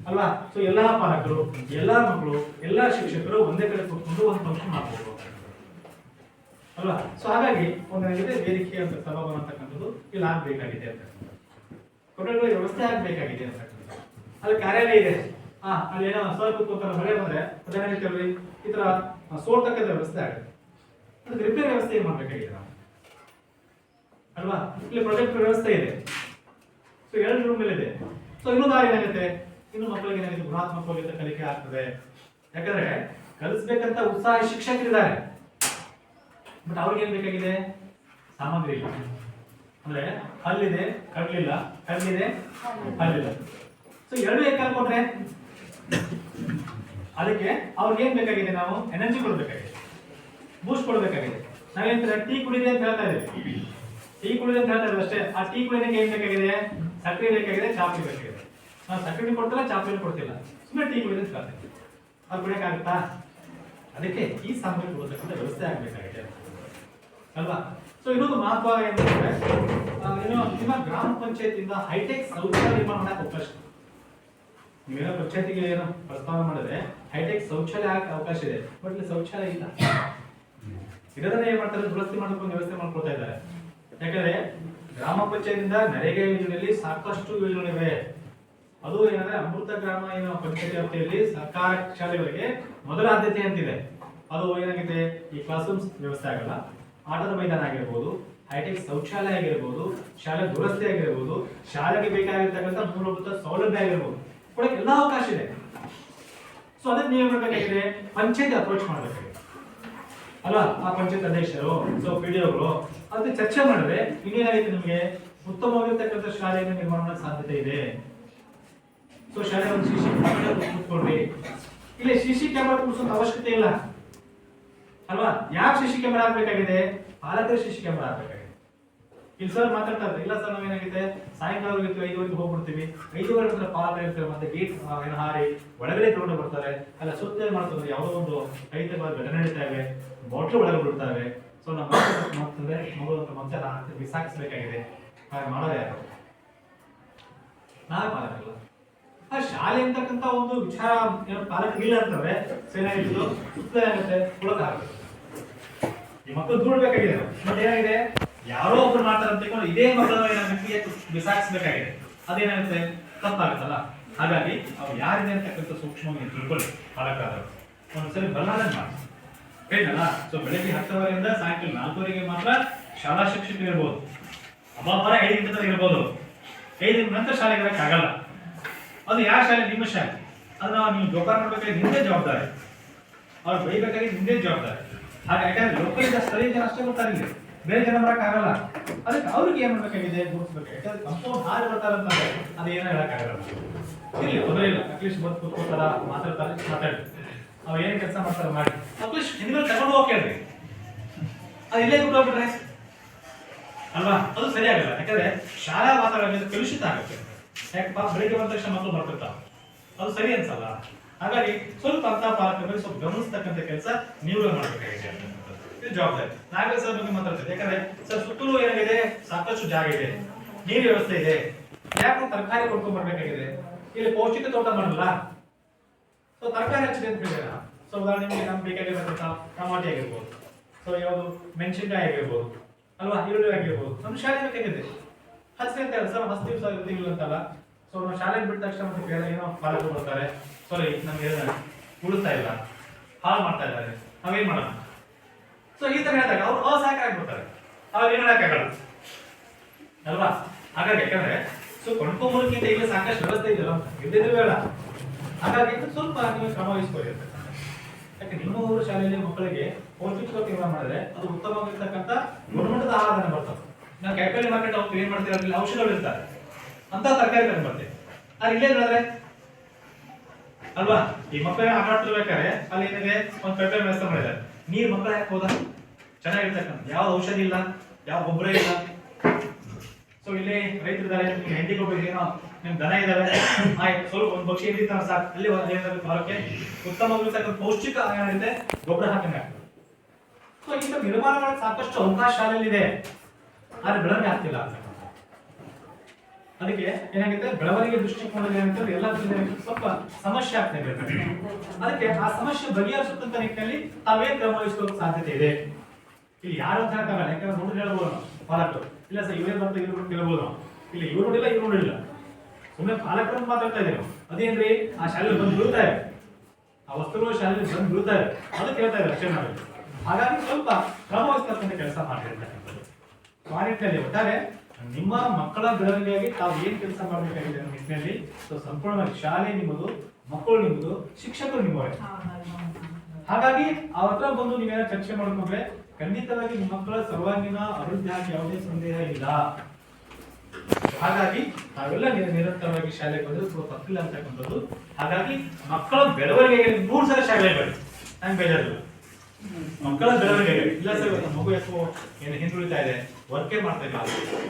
S5: ಅಲ್ವಾ? ಸೊ ಎಲ್ಲಾ ಪಾಲಕರು, ಎಲ್ಲಾ ಮಕ್ಕಳು, ಎಲ್ಲಾ ಶಿಕ್ಷಕರು ಒಂದೇ ಕಡೆ ಕೂತ್ಕೊಂಡು ಒಂದು ಫಂಕ್ಷನ್ ಮಾಡ್ಬೋದು ಅಲ್ವಾ? ಸೊ ಹಾಗಾಗಿ ಒಂದೇನಾಗಿದೆ ವೇದಿಕೆ ಅಂತ ಸಭಾಭವನ ಅಂತಕ್ಕಂಥದ್ದು ಇಲ್ಲಿ ಆಗ್ಬೇಕಾಗಿದೆ ಅಂತ, ಕೊಠಡಿಗಳ ವ್ಯವಸ್ಥೆ ಆಗ್ಬೇಕಾಗಿದೆ ಅಂತಕ್ಕಂಥದ್ದು. ಅಲ್ಲಿ ಕಾರ್ಯಾಲಯ ಇದೆ, ಅಲ್ಲಿ ಏನೋ ಸರ್ ಕೂತ್ಕೊಂತಾರೆ ಮಳೆ ಬಂದ್ರೆ ಅದೇನಾಗಿರ್ತೀವಿ ಈ ತರ ಸೋರ್ತಕ್ಕಂಥ ವ್ಯವಸ್ಥೆ ಆಗುತ್ತೆ. ಅದಕ್ಕೆ ರಿಪೇರ್ ವ್ಯವಸ್ಥೆ ಏನ್ ಮಾಡ್ಬೇಕಾಗಿದೆ ನಾವು ಅಲ್ವಾ? ಇಲ್ಲಿ ಪ್ರೊಜೆಕ್ಟ್ ವ್ಯವಸ್ಥೆ ಇದೆ, ಸೊ 2 ರೂಮ್ ಇದೆ. ಸೊ ಇನ್ನೊಂದು ಏನಾಗುತ್ತೆ, ಇನ್ನು ಮಕ್ಕಳಿಗೆ ಏನಾಗುತ್ತೆ ಗುಣಾತ್ಮಕವಾಗಿ ಕಲಿಕೆ ಆಗ್ತದೆ. ಯಾಕಂದ್ರೆ ಕಲಿಸ್ಬೇಕಂತ ಉತ್ಸಾಹಿ ಶಿಕ್ಷಕರಿದ್ದಾರೆ, ಬಟ್ ಅವ್ರಿಗೆ ಏನ್ ಬೇಕಾಗಿದೆ? ಸಾಮಗ್ರಿ ಇಲ್ಲ. ಅಂದ್ರೆ ಹಲ್ಲಿದೆ ಕಡ್ಲಿಲ್ಲ, ಕಡ್ಲಿದೆ ಹಲ್ಲಿಲ್ಲ. ಸೊ 2 ಏಕೆ ಕಲ್ಕೊಂಡ್ರೆ ಅದಕ್ಕೆ ಅವ್ರಿಗೆ ಏನ್ ಬೇಕಾಗಿದೆ? ನಾವು ಎನರ್ಜಿ ಕೊಡ್ಬೇಕಾಗಿದೆ, ಬೂಸ್ಟ್ ಕೊಡ್ಬೇಕಾಗಿದೆ. ನಾವೇಂತ ಟೀ ಕುಡಿದೆ ಅಂತ ಹೇಳ್ತಾ ಇದ್ದೀವಿ, ಟೀ ಕುಡಿದೆ ಅಂತ ಹೇಳ್ತಾ ಇದ್ದೀವಿ ಅಷ್ಟೇ. ಆ ಟೀ ಕುಡಿಯೋದಕ್ಕೆ ಏನ್ ಬೇಕಾಗಿದೆ? ಸಕ್ಕರೆ ಬೇಕಾಗಿದೆ, ಚಾಪಡಿ ಬೇಕಾಗಿದೆ. ನಾವು ಸಕ್ಕರೆ ಕೊಡ್ತಿಲ್ಲ, ಚಾಪಡಿ ಕೊಡ್ತಿಲ್ಲ, ಸುಮ್ಮನೆ ಟೀ ಕುಡಿದೆ ಅಂತ ಹೇಳ್ತೀವಿ. ಅದು ಕುಡಿಯಕ್ಕಾಗುತ್ತಾ? ಅದಕ್ಕೆ ಈ ಸಾಮಗ್ರಿ ಕೊಡತಕ್ಕಂಥ ವ್ಯವಸ್ಥೆ ಆಗ್ಬೇಕಾಗಿದೆ. ಅಲ್ವಾ? ಸೊ ಇನ್ನೊಂದು ಮಹತ್ವ ಏನಂದ್ರೆ ನಿಮ್ಮ ಗ್ರಾಮ ಪಂಚಾಯತಿಯಿಂದ ಹೈಟೆಕ್ ಶೌಚಾಲಯ ನಿರ್ಮಾಣ ಮಾಡಕ್ಕೆ ಅವಕಾಶ ಇದೆ. ನೀವೇನೋ ಪಂಚಾಯತಿಗೆ ಏನೋ ಪ್ರಸ್ತಾವ ಮಾಡಿದ್ರೆ ಹೈಟೆಕ್ ಶೌಚಾಲಯ ಆಗಕ್ಕೆ ಅವಕಾಶ ಇದೆ, ಬಟ್ ಇಲ್ಲಿ ಶೌಚಾಲಯ ಇಲ್ಲ. ಇದನ್ನ ಏನ್ ಮಾಡ್ತಾರೆ, ದುರಸ್ತಿ ಮಾಡ್ಕೊಂಡು ವ್ಯವಸ್ಥೆ ಮಾಡ್ಕೊಳ್ತಾ ಇದ್ದಾರೆ. ಯಾಕಂದ್ರೆ ಗ್ರಾಮ ಪಂಚಾಯತಿಯಿಂದ ನರೇಗಾ ಯೋಜನೆಯಲ್ಲಿ ಸಾಕಷ್ಟು ಯೋಜನೆಗಳಿವೆ. ಅದು ಏನಂದ್ರೆ ಅಮೃತ ಗ್ರಾಮ ಏನೋ ಪಂಚಾಯತಿ ವ್ಯಾಪ್ತಿಯಲ್ಲಿ ಸರ್ಕಾರ ಶಾಲೆಗಳಿಗೆ ಮೊದಲ ಆದ್ಯತೆ ಅಂತಿದೆ. ಅದು ಏನಾಗಿದೆ, ಈ ಕ್ಲಾಸ್ ರೂಮ್ಸ್ ವ್ಯವಸ್ಥೆ ಆಗಲ್ಲ, ಆಟದ ಮೈದಾನ ಆಗಿರ್ಬೋದು, ಹೈಟೆಕ್ ಶೌಚಾಲಯ ಆಗಿರ್ಬೋದು, ಶಾಲೆ ದುರಸ್ತಿ ಆಗಿರ್ಬೋದು, ಶಾಲೆಗೆ ಬೇಕಾಗಿರ್ತಕ್ಕಂಥ ಮೂಲಭೂತ ಸೌಲಭ್ಯ ಆಗಿರ್ಬೋದು ಕೊಡಕ್ಕೆ ಎಲ್ಲ ಅವಕಾಶ ಇದೆ. ಸೊ ಅದಕ್ಕೆ ನೀವು ಬೇಕಾಗಿದೆ, ಪಂಚಾಯತ್ ಅಪ್ರೋಚ್ ಮಾಡಬೇಕಾಗಿದೆ ಅಲ್ವಾ? ಆ ಪಂಚಾಯತ್ ಅಧ್ಯಕ್ಷರು, ಸೊ ಪಿಡಿಒಗಳು ಅದಕ್ಕೆ ಚರ್ಚೆ ಮಾಡಿದ್ರೆ ಇನ್ನೇನಾಗೈತೆ, ನಿಮಗೆ ಉತ್ತಮವಾಗಿರ್ತಕ್ಕಂಥ ಶಾಲೆಯನ್ನು ನಿರ್ಮಾಣ ಮಾಡೋ ಸಾಧ್ಯತೆ ಇದೆ. ಸೊ ಶಾಲೆ ಒಂದು ಸಿಸಿ ಕ್ಯಾಮೆರಾ ಕೂತ್ಕೊಂಡ್ರಿ, ಇಲ್ಲಿ ಸಿಸಿ ಕ್ಯಾಮೆರಾ ಕೂರಿಸೋ ಅವಶ್ಯಕತೆ ಇಲ್ಲ ಅಲ್ವಾ? ಯಾಕೆ ಸಿಸಿ ಕ್ಯಾಮೆರಾ ಹಾಕ್ಬೇಕಾಗಿದೆ? ಪಾಲಕರ ಸಿಸಿ ಕ್ಯಾಮೆರಾ ಹಾಕ್ಬೇಕಾಗಿದೆ. ಇಲ್ಲಿ ಸರ್ ಮಾತಾಡ್ತಾರೆ, ಇಲ್ಲ ಸರ್ ನಾವೇನಾಗಿದೆ ಸಾಯಂಕಾಲ 5 ಹೋಗ್ಬಿಡ್ತೀವಿ, 5 ಹತ್ರ ಪಾಲಕರು ಇರ್ತಾರೆ, ಮತ್ತೆ ಗೇಟ್ ಏನೋ ಹಾರಿ ಒಳಗಡೆ ತಗೊಂಡು ಬರ್ತಾರೆ, ಅಲ್ಲ ಸುತ್ತ ಮಾಡ್ತಾರೆ, ಯಾವುದೋ ಒಂದು ರೈತ ಘಟನೆ ನಡೀತಾ ಇವೆ, ಬಾಟ್ಲು ಒಳಗೆ ಬಿಡ್ತಾವೆ. ಸೊ ನಮ್ಮ ಮಾಡ್ತಂದ್ರೆ ಮಗಳು ಮತ್ತೆ ಬಿಸಾಕಿಸ್ಬೇಕಾಗಿದೆ. ಹಾಗೆ ಮಾಡೋದು ಯಾರು? ನಾವೇ ಪಾಲಕರಲ್ಲ. ಆ ಶಾಲೆ ಅಂತಕ್ಕಂಥ ಒಂದು ವಿಚಾರ ಏನೋ ಪಾಲಕರಿಲ್ಲ ಅಂತಂದ್ರೆ ಏನಾಗಿತ್ತು, ಸುತ್ತ ಏನಾಗುತ್ತೆ, ಹುಳಕ ಆಗುತ್ತೆ. ಈ ಮಕ್ಕಳು ದೂಡ್ಬೇಕಾಗಿದೆ. ಮತ್ತೆ ಏನಾಗಿದೆ, ಯಾರೋ ಒಬ್ರು ಮಾಡ್ತಾರಂತ ಇದೇ ಮಕ್ಕಳನ್ನ ಏನಾಗುತ್ತೆ ಬಿಸಾಕಿಸ್ಬೇಕಾಗಿದೆ. ಅದೇನಾಗುತ್ತೆ, ತಪ್ಪಾಗುತ್ತಲ್ಲ. ಹಾಗಾಗಿ ಅವ್ರು ಯಾರಿದೆ ಅಂತಕ್ಕಂಥ ಸೂಕ್ಷ್ಮವಾಗಿ ತಿಳ್ಕೊಳ್ಳಿ ಪಾಲಕರಾದವರು. ಒಂದ್ಸರಿ ಬರಲಾದಂಗೆ ಮಾಡಿ ಹೇಳಿದಲ್ಲ. ಸೊ ಬೆಳಗ್ಗೆ 10 ಸಾಯಂಕಾಲ 4 ಮಾತ್ರ ಶಾಲಾ ಶಿಕ್ಷಕರು ಇರ್ಬೋದು, ಅಬ್ಬಾಪರ 5 ಗಂಟೆ ಇರ್ಬೋದು. 5 ನಂತರ ಶಾಲೆಗೆ ಬರೋಕ್ಕಾಗಲ್ಲ. ಅದು ಯಾವ ಶಾಲೆ? ನಿಮ್ಮ ಶಾಲೆ. ಅದನ್ನ ನೀವು ಜೋಪಾನ ಮಾಡ್ಬೇಕಾದ್ರೆ ನಿಮ್ದೇ ಜವಾಬ್ದಾರಿ, ಅವ್ರು ಬೈಬೇಕಾದ್ರೆ ನಿಮ್ದೇ ಜವಾಬ್ದಾರಿ. ಹಾಗೆ ಯಾಕಂದ್ರೆ ಲೋಕಲ್ ಸ್ಥಳೀಯ ಜನ ಅಷ್ಟೇ ಬರ್ತಾರೆ, ಇಲ್ಲಿ ಬೇರೆ ಜನ ಬರೋಕ್ಕಾಗಲ್ಲ. ಅದಕ್ಕೆ ಅವ್ರಿಗೆ ಏನ್ ಮಾಡ್ಬೇಕಾಗಿದೆ, ಗುರುತಿಸ್ಬೇಕು. ಯಾಕಂದ್ರೆ ಕಂಪೌಂಡ್ ಹಾರಿ ಬರ್ತಾರಂತಂದ್ರೆ ಅದೇನೋ ಹೇಳಕ್ಕಾಗಲ್ಲ. ಇಲ್ಲಿ ತೊಂದರೆ ಇಲ್ಲ, ಅಟ್ಲೀಸ್ಟ್ ಬಂದು ಕೂತ್ಕೋತಾರ, ಮಾತಾಡ್ತಾರೆ, ಮಾತಾಡಿ ಅವ್ರು ಏನ್ ಕೆಲಸ ಮಾಡ್ತಾರೆ ಮಾಡಿ, ಅಟ್ಲೀಸ್ಟ್ ಹಿಂದ್ಗಡೆ ತಗೊಂಡು ಹೋಗಿ ಕೇಳ್ರಿ. ಅದು ಇಲ್ಲೇ ಬಿಟ್ಟೋಗ್ಬಿಟ್ರೆ ಅಲ್ವಾ, ಅದು ಸರಿಯಾಗಲ್ಲ. ಯಾಕಂದ್ರೆ ಶಾಲಾ ವಾತಾವರಣ ಕಲುಷಿತ ಆಗುತ್ತೆ. ಯಾಕಪ್ಪ, ಬೆಳಿಗ್ಗೆ ಬಂದ ತಕ್ಷಣ ಮಕ್ಕಳು ಬರ್ತಿರ್ತಾವ, ಅದು ಸರಿ ಅನ್ಸಲ್ಲ. ಹಾಗಾಗಿ ಸ್ವಲ್ಪ ಅಂತ ಪಾಲಕರಿಗೆ ಸ್ವಲ್ಪ ಗಮನಿಸ್ತಕ್ಕಂಥ ಕೆಲಸ ನೀವೇ ಮಾಡಬೇಕಾಗಿದೆ. ಇದು ಜವಾಬ್ದಾರಿ. ನಾಗೇ ಸರ್ ಬಗ್ಗೆ ಮಾತಾಡ್ತಾರೆ. ಯಾಕಂದ್ರೆ ಸರ್ ಸುತ್ತಲೂ ಏನಾಗಿದೆ, ಸಾಕಷ್ಟು ಜಾಗ ಇದೆ, ನೀರು ವ್ಯವಸ್ಥೆ ಇದೆ, ಯಾಕೆ ತರಕಾರಿ ಕೊಂಡ್ಕೊಂಡ್ ಬರ್ಬೇಕಾಗಿದೆ. ಇಲ್ಲಿ ಪೌಷ್ಟಿಕ ತೋಟ ಮಾಡಲ್ಲ, ಸೊ ತರಕಾರಿ ಹಚ್ಚಿದೆ ಅಂತ ಹೇಳಿದ. ಸೊ ಉದಾಹರಣೆ ನಿಮಗೆ ನಮ್ಗೆ ಬೇಕಾಗಿರ್ತಕ್ಕಂಥ ಟಮಾಟಿ ಆಗಿರ್ಬೋದು, ಸೊ ಯಾವುದು ಮೆಣಸಿನ್ಕಾಯಿ ಆಗಿರ್ಬೋದು ಅಲ್ವಾ, ಈರುಳ್ಳಿ ಆಗಿರ್ಬೋದು, ನಮ್ಮ ಶಾಲೆ ಬೇಕಾಗಿದೆ ಹಚ್ಚಿದೆ ಅಂತ ಹೇಳಿ. ಸರ್ ಹಸ್ತೀವಿ ಸರ್ ಇರ್ತೀವಿ ಅಂತಲ್ಲ. ಸೊ ನಾವು ಶಾಲೆಗೆ ಬಿಟ್ಟ ತಕ್ಷಣ ಮತ್ತೆ ಬೇರೆ ಏನೋ ಪಾಲಕರು ಬರ್ತಾರೆ, ಸಾರಿ ನಮ್ಗೆ ಉಳಿಸ್ತಾ ಇಲ್ಲ, ಹಾಳು ಮಾಡ್ತಾ ಇದ್ದಾರೆ, ನಾವೇನ್ ಮಾಡೋಣ? ಸೊ ಈ ತರ ಹೇಳಿದಾಗ ಅವ್ರು ಅಸಹಾಯಕ ಆಗ್ಬಿಡ್ತಾರೆ, ಅವ್ರು ಏನ್ ಹೇಳಕ್ಕಾಗಲ್ಲ ಅಲ್ವಾ? ಹಾಗಾಗಿ ಯಾಕಂದ್ರೆ ಸೊ ಕೊಂಡ್ಕೊಂಬರೋಕ್ಕಿಂತ ಈಗ ಸಾಕಷ್ಟು ವ್ಯವಸ್ಥೆ ಇದೆಯಲ್ಲ, ಇದ್ದಿದ್ದು ಬೇಡ. ಹಾಗಾಗಿ ಸ್ವಲ್ಪ ನೀವು ಕ್ರಮ ವಹಿಸ್ಕೊಳ್ಳಿ. ಯಾಕೆ ನಿಮ್ಮ ಊರು ಶಾಲೆಯಲ್ಲಿ ಮಕ್ಕಳಿಗೆ ಪೌಷ್ಟಿಕ ತೀರ್ಮಾನ ಮಾಡಿದ್ರೆ ಅದು ಉತ್ತಮವಾಗಿರ್ತಕ್ಕಂಥ ಗುಣಮಟ್ಟದ ಆಹಾರನ ಬರ್ತದೆ. ನಾವು ಕ್ಯಾಪಿಟಲ್ ಮಾರ್ಕೆಟ್ ಅವ್ರು ಏನ್ ಮಾಡ್ತೀವಿ, ಅಲ್ಲಿ ಔಷಧಗಳು ಇರ್ತಾರೆ, ಅಂತ ತರಕಾರಿ ತಂದು ಬರ್ತೇವೆ. ಅದು ಇಲ್ಲೇ ಹೇಳಿದ್ರೆ ಅಲ್ವಾ, ಈ ಮಕ್ಕಳಿಗೆ ಆಟ ಆಡ್ತಿರ್ಬೇಕಾದ್ರೆ ಅಲ್ಲಿ ಏನಿದೆ, ಒಂದು ಪೆಟ್ರೋಲ್ ವ್ಯವಸ್ಥೆ ಮಾಡಿದ್ದಾರೆ, ನೀರು ಮಕ್ಕಳ ಯಾಕೆ ಹೋದ ಚೆನ್ನಾಗಿರ್ತಕ್ಕಂಥ, ಯಾವ ಔಷಧಿ ಇಲ್ಲ, ಯಾವ ಗೊಬ್ಬರ ಇಲ್ಲ. ಸೊ ಇಲ್ಲಿ ರೈತರಿದ್ದಾರೆ, ನಿಮ್ಗೆ ಹೆಂಡಿ ಗೊಬ್ಬರ ಏನೋ, ನಿಮ್ ದನ ಇದಾವೆ, ಆಯ್ತು ಸ್ವಲ್ಪ ಒಂದು ಪಕ್ಷಿ ಇರ್ತಾರೆ ಸಾಕು, ಅಲ್ಲಿ ಹೊರಕ್ಕೆ ಉತ್ತಮವಾಗಿರ್ತಕ್ಕಂಥ ಪೌಷ್ಟಿಕ ಏನಿದೆ ಗೊಬ್ಬರ ಹಾಕಂಗೆ. ಸೊ ಈಗ ನಿರ್ಮಾಣ ಮಾಡಕ್ಕೆ ಸಾಕಷ್ಟು ಅವಕಾಶ ಶಾಲೆಯಲ್ಲಿ ಇದೆ, ಆದ್ರೆ ಬೆಳವಣಿಗೆ ಆಗ್ತಿಲ್ಲ. ಅದಕ್ಕೆ ಏನಾಗುತ್ತೆ, ಬೆಳವಣಿಗೆ ದೃಷ್ಟಿಕೋನದಲ್ಲಿ ಏನಂತಂದ್ರೆ ಎಲ್ಲ ಸ್ವಲ್ಪ ಸಮಸ್ಯೆ ಆಗ್ತಾ ಇದೆ. ಅದಕ್ಕೆ ಆ ಸಮಸ್ಯೆ ಬಗೆಹರಿಸುತ್ತಂತ ನಿಟ್ಟಿನಲ್ಲಿ ತಾವೇನ್ ಕ್ರಮ ವಹಿಸೋಕೆ ಸಾಧ್ಯತೆ ಇದೆ. ಇಲ್ಲಿ ಯಾರು ಅಂತ ಹೇಳಕ್ಕಾಗಲ್ಲ. ಯಾಕಂದ್ರೆ ನೋಡಿದ್ರೆ ಹೇಳ್ಬೋದು ಪಾಲಕರು, ಇಲ್ಲ ಸರ್ ಇವರೇ ಬರ್ತಾ ಇವ್ರು ಹೇಳ್ಬೋದು, ಇಲ್ಲ ಇವ್ರು ನೋಡಿಲ್ಲ ಇವ್ರು ನೋಡಿಲ್ಲ, ಸುಮ್ಮನೆ ಪಾಲಕರನ್ನು ಮಾತಾಡ್ತಾ ಇದ್ದೀವಿ. ಅದೇನ್ರಿ, ಆ ಶಾಲೆಯಲ್ಲಿ ಬಂದು ಬೀಳ್ತಾ ಇದೆ, ಆ ವಸ್ತುಗಳು ಶಾಲೆಯಲ್ಲಿ ಬಂದು ಬೀಳ್ತಾ ಇದೆ, ಅದಕ್ಕೆ ಹೇಳ್ತಾ ಇದೆ ರಕ್ಷಣೆ ಮಾಡಿ. ಹಾಗಾಗಿ ಸ್ವಲ್ಪ ಕ್ರಮ ವಹಿಸ್ತಕ್ಕಂಥ ಕೆಲಸ ಮಾಡಿರ್ತಕ್ಕಂಥದ್ದು. ಆ ನಿಟ್ಟಿನಲ್ಲಿ ಒಟ್ಟಾರೆ ನಿಮ್ಮ ಮಕ್ಕಳ ಬೆಳವಣಿಗೆಯಾಗಿ ತಾವು ಏನ್ ಕೆಲಸ ಮಾಡಬೇಕಾಗಿದೆ ಅನ್ನೋ ನಿಟ್ಟಿನಲ್ಲಿ ಸೊ ಸಂಪೂರ್ಣವಾಗಿ ಶಾಲೆ ನಿಮ್ಮದು, ಮಕ್ಕಳು ನಿಮ್ಮದು, ಶಿಕ್ಷಕರು ನಿಮ್ಮವರೇ. ಹಾಗಾಗಿ ಅವ್ರ ಹತ್ರ ಬಂದು ನೀವೇನೋ ಚರ್ಚೆ ಮಾಡ್ಕೊಂಡ್ರೆ ಖಂಡಿತವಾಗಿ ನಿಮ್ಮ ಮಕ್ಕಳ ಸರ್ವಾಂಗೀಣ ಅಭಿವೃದ್ಧಿ ಆಗಿ ಯಾವುದೇ ಸಂದೇಹ ಇಲ್ಲ. ಹಾಗಾಗಿ ನಾವೆಲ್ಲ ನಿರಂತರವಾಗಿ ಶಾಲೆಗೆ ಬಂದ್ರೆ ಸ್ವಲ್ಪ ತಪ್ಪಿಲ್ಲ ಅಂತಕ್ಕಂಥದ್ದು. ಹಾಗಾಗಿ ಮಕ್ಕಳ ಬೆಳವಣಿಗೆಗೆ 3 ಸಲ ಶಾಲೆಗೆ ಬನ್ನಿ, ನಂಗೆ ಬೇಜಾರಿಲ್ಲ. ಮಕ್ಕಳ ಬೆಳವಣಿಗೆಗೆ ಇಲ್ಲ ಸರ್ ಮಗು ಯಾಕೋ ಏನು ಹಿಂದುಳಿತಾ ಇದೆ, ವರ್ಕೇ ಮಾಡ್ತಾ ಇಲ್ಲ.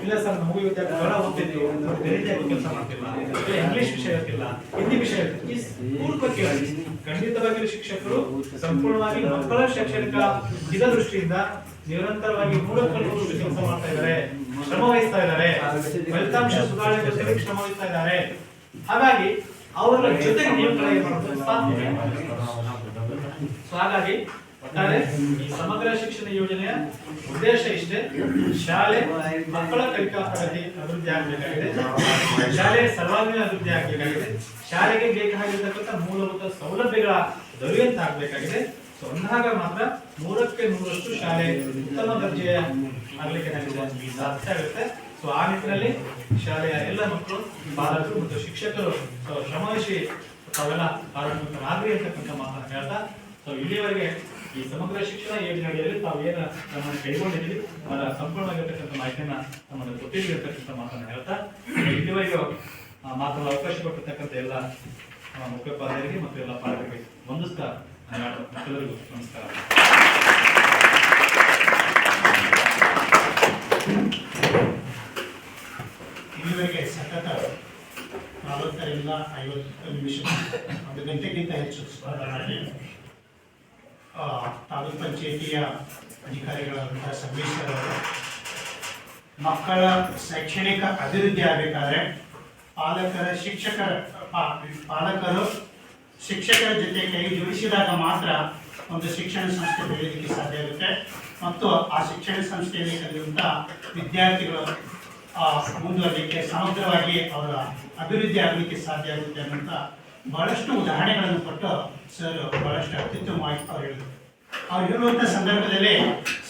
S5: ಇಲ್ಲ ಸರ್ ನಮಗೂ ಇವತ್ತು ಕನ್ನಡ ಓದ್ತಿದ್ವಿ, ಬೇರೆ ಕೆಲಸ ಮಾಡ್ತಿಲ್ಲ, ಇಲ್ಲ ಇಂಗ್ಲಿಷ್ ವಿಷಯ ಇರ್ತಿಲ್ಲ, ಹಿಂದಿ ವಿಷಯ ಇರ್ತಿಲ್ಲ. ಈ ಪೂರ್ವಕ್ಕೆ ಖಂಡಿತವಾಗಿ ಶಿಕ್ಷಕರು ಸಂಪೂರ್ಣವಾಗಿ ಮಕ್ಕಳ ಶೈಕ್ಷಣಿಕ ಹಿತದೃಷ್ಟಿಯಿಂದ ನಿರಂತರವಾಗಿ ಮೂಲಕಲ್ಪಗಳು ಕೆಲಸ ಮಾಡ್ತಾ ಇದ್ದಾರೆ, ಶ್ರಮ ವಹಿಸ್ತಾ ಇದ್ದಾರೆ, ಫಲಿತಾಂಶ ಸುಧಾರಣೆ ಜೊತೆಗೆ ಶ್ರಮ ವಹಿಸ್ತಾ ಇದ್ದಾರೆ. ಹಾಗಾಗಿ ಅವರ ಜೊತೆಗೆ ನೀವು ಸಾಧ್ಯ. ಸೊ ಹಾಗಾಗಿ ಒಟ್ಟಾರೆ ಈ ಸಮಗ್ರ ಶಿಕ್ಷಣ ಯೋಜನೆಯ ಉದ್ದೇಶ ಇಷ್ಟೇ, ಶಾಲೆ ಮಕ್ಕಳ ಕಲಿಕಾ ಪ್ರಗತಿ ಅಭಿವೃದ್ಧಿ ಆಗಬೇಕಾಗಿದೆ, ಶಾಲೆ ಸರ್ವಾಂಗೀಣ ಅಭಿವೃದ್ಧಿ ಆಗಬೇಕಾಗಿದೆ, ಶಾಲೆಗೆ ಬೇಕಾಗಿರ್ತಕ್ಕಂಥ ಮೂಲಭೂತ ಸೌಲಭ್ಯಗಳ ದೊರೆಯುವಂತ ಆಗಬೇಕಾಗಿದೆ. ಸೊ ಅಂದಾಗ ಮಾತ್ರ 100ಕ್ಕೆ 100ರಷ್ಟು ಶಾಲೆ ಉತ್ತಮ ದರ್ಜೆಯ ಆಗಲಿಕ್ಕೆ ನಮಗೆ ಸಾಧ್ಯ ಆಗುತ್ತೆ. ಸೊ ಆ ನಿಟ್ಟಿನಲ್ಲಿ ಶಾಲೆಯ ಎಲ್ಲ ಮಕ್ಕಳು, ಪಾಲಕರು ಮತ್ತು ಶಿಕ್ಷಕರು ಶ್ರಮವಹಿಸಿ ತಾವೆಲ್ಲ ಕಾರ್ಯಕ್ರಮರಾಗ್ರಿ ಅಂತಕ್ಕಂಥ ಮಾತನ್ನು ಹೇಳ್ತಾ, ಸೊ ಇಲ್ಲಿವರೆಗೆ ಈ ಸಮಗ್ರ ಶಿಕ್ಷಣ ಯೋಜನೆಯಲ್ಲಿ ತಾವು ಏನು ನಮ್ಮನ್ನು ಕೈಗೊಂಡಿದ್ದೀವಿ ಅದರ ಸಂಪೂರ್ಣವಾಗಿರ್ತಕ್ಕಂಥ ಮಾಹಿತಿಯನ್ನ ನಮ್ಮನ್ನು ಕೊಟ್ಟಿದ್ದೀವಿ ಅಂತಕ್ಕಂಥ ಮಾತನ್ನು ಹೇಳ್ತಾ, ಇಲ್ಲಿವರೆಗೂ ಮಾತನಾಡಲು ಅವಕಾಶ ಕೊಟ್ಟಿರ್ತಕ್ಕಂಥ ಎಲ್ಲ ಮುಖ್ಯೋಪಾಧ್ಯಾಯರಿಗೆ ಮತ್ತು ಎಲ್ಲ ಪಾಲಕರಿಗೆ ವಂದಿಸ್ತಾ ಎಲ್ಲರಿಗೂ ನಮಸ್ಕಾರ.
S1: ಇಲ್ಲಿವರೆಗೆ ಸತತ 40ರಿಂದ 50 ನಿಮಿಷ, 1 ಗಂಟೆಗಿಂತ ಹೆಚ್ಚು ಸ್ಪರ್ಧೆ ತಾಲೂಕು ಪಂಚಾಯಿತಿಯ ಅಧಿಕಾರಿಗಳಾದಂತಹ ಸಂಗಮೇಶ್ವರ್ ಅವರು ಮಕ್ಕಳ ಶೈಕ್ಷಣಿಕ ಅಭಿವೃದ್ಧಿ ಆಗಬೇಕಾದ್ರೆ ಪಾಲಕರು ಶಿಕ್ಷಕರ ಜೊತೆ ಕೈ ಜೋಡಿಸಿದಾಗ ಮಾತ್ರ ಒಂದು ಶಿಕ್ಷಣ ಸಂಸ್ಥೆ ಬೆಳೆಯಲಿಕ್ಕೆ ಸಾಧ್ಯ ಆಗುತ್ತೆ ಮತ್ತು ಆ ಶಿಕ್ಷಣ ಸಂಸ್ಥೆಯಲ್ಲಿ ಕಲಿಯುವಂಥ ವಿದ್ಯಾರ್ಥಿಗಳು ಮುಂದುವರಲಿಕ್ಕೆ ಸಮಗ್ರವಾಗಿ ಅವರ ಅಭಿವೃದ್ಧಿ ಆಗಲಿಕ್ಕೆ ಸಾಧ್ಯ ಆಗುತ್ತೆ ಅನ್ನೋಂಥ ಬಹಳಷ್ಟು ಉದಾಹರಣೆಗಳನ್ನು ಕೊಟ್ಟು ಸರ್ ಬಹಳಷ್ಟು ಅತ್ಯುತ್ತಮವಾಗಿ ಅವ್ರು ಹೇಳಿದರು. ಅವ್ರು ಹೇಳುವಂಥ ಸಂದರ್ಭದಲ್ಲಿ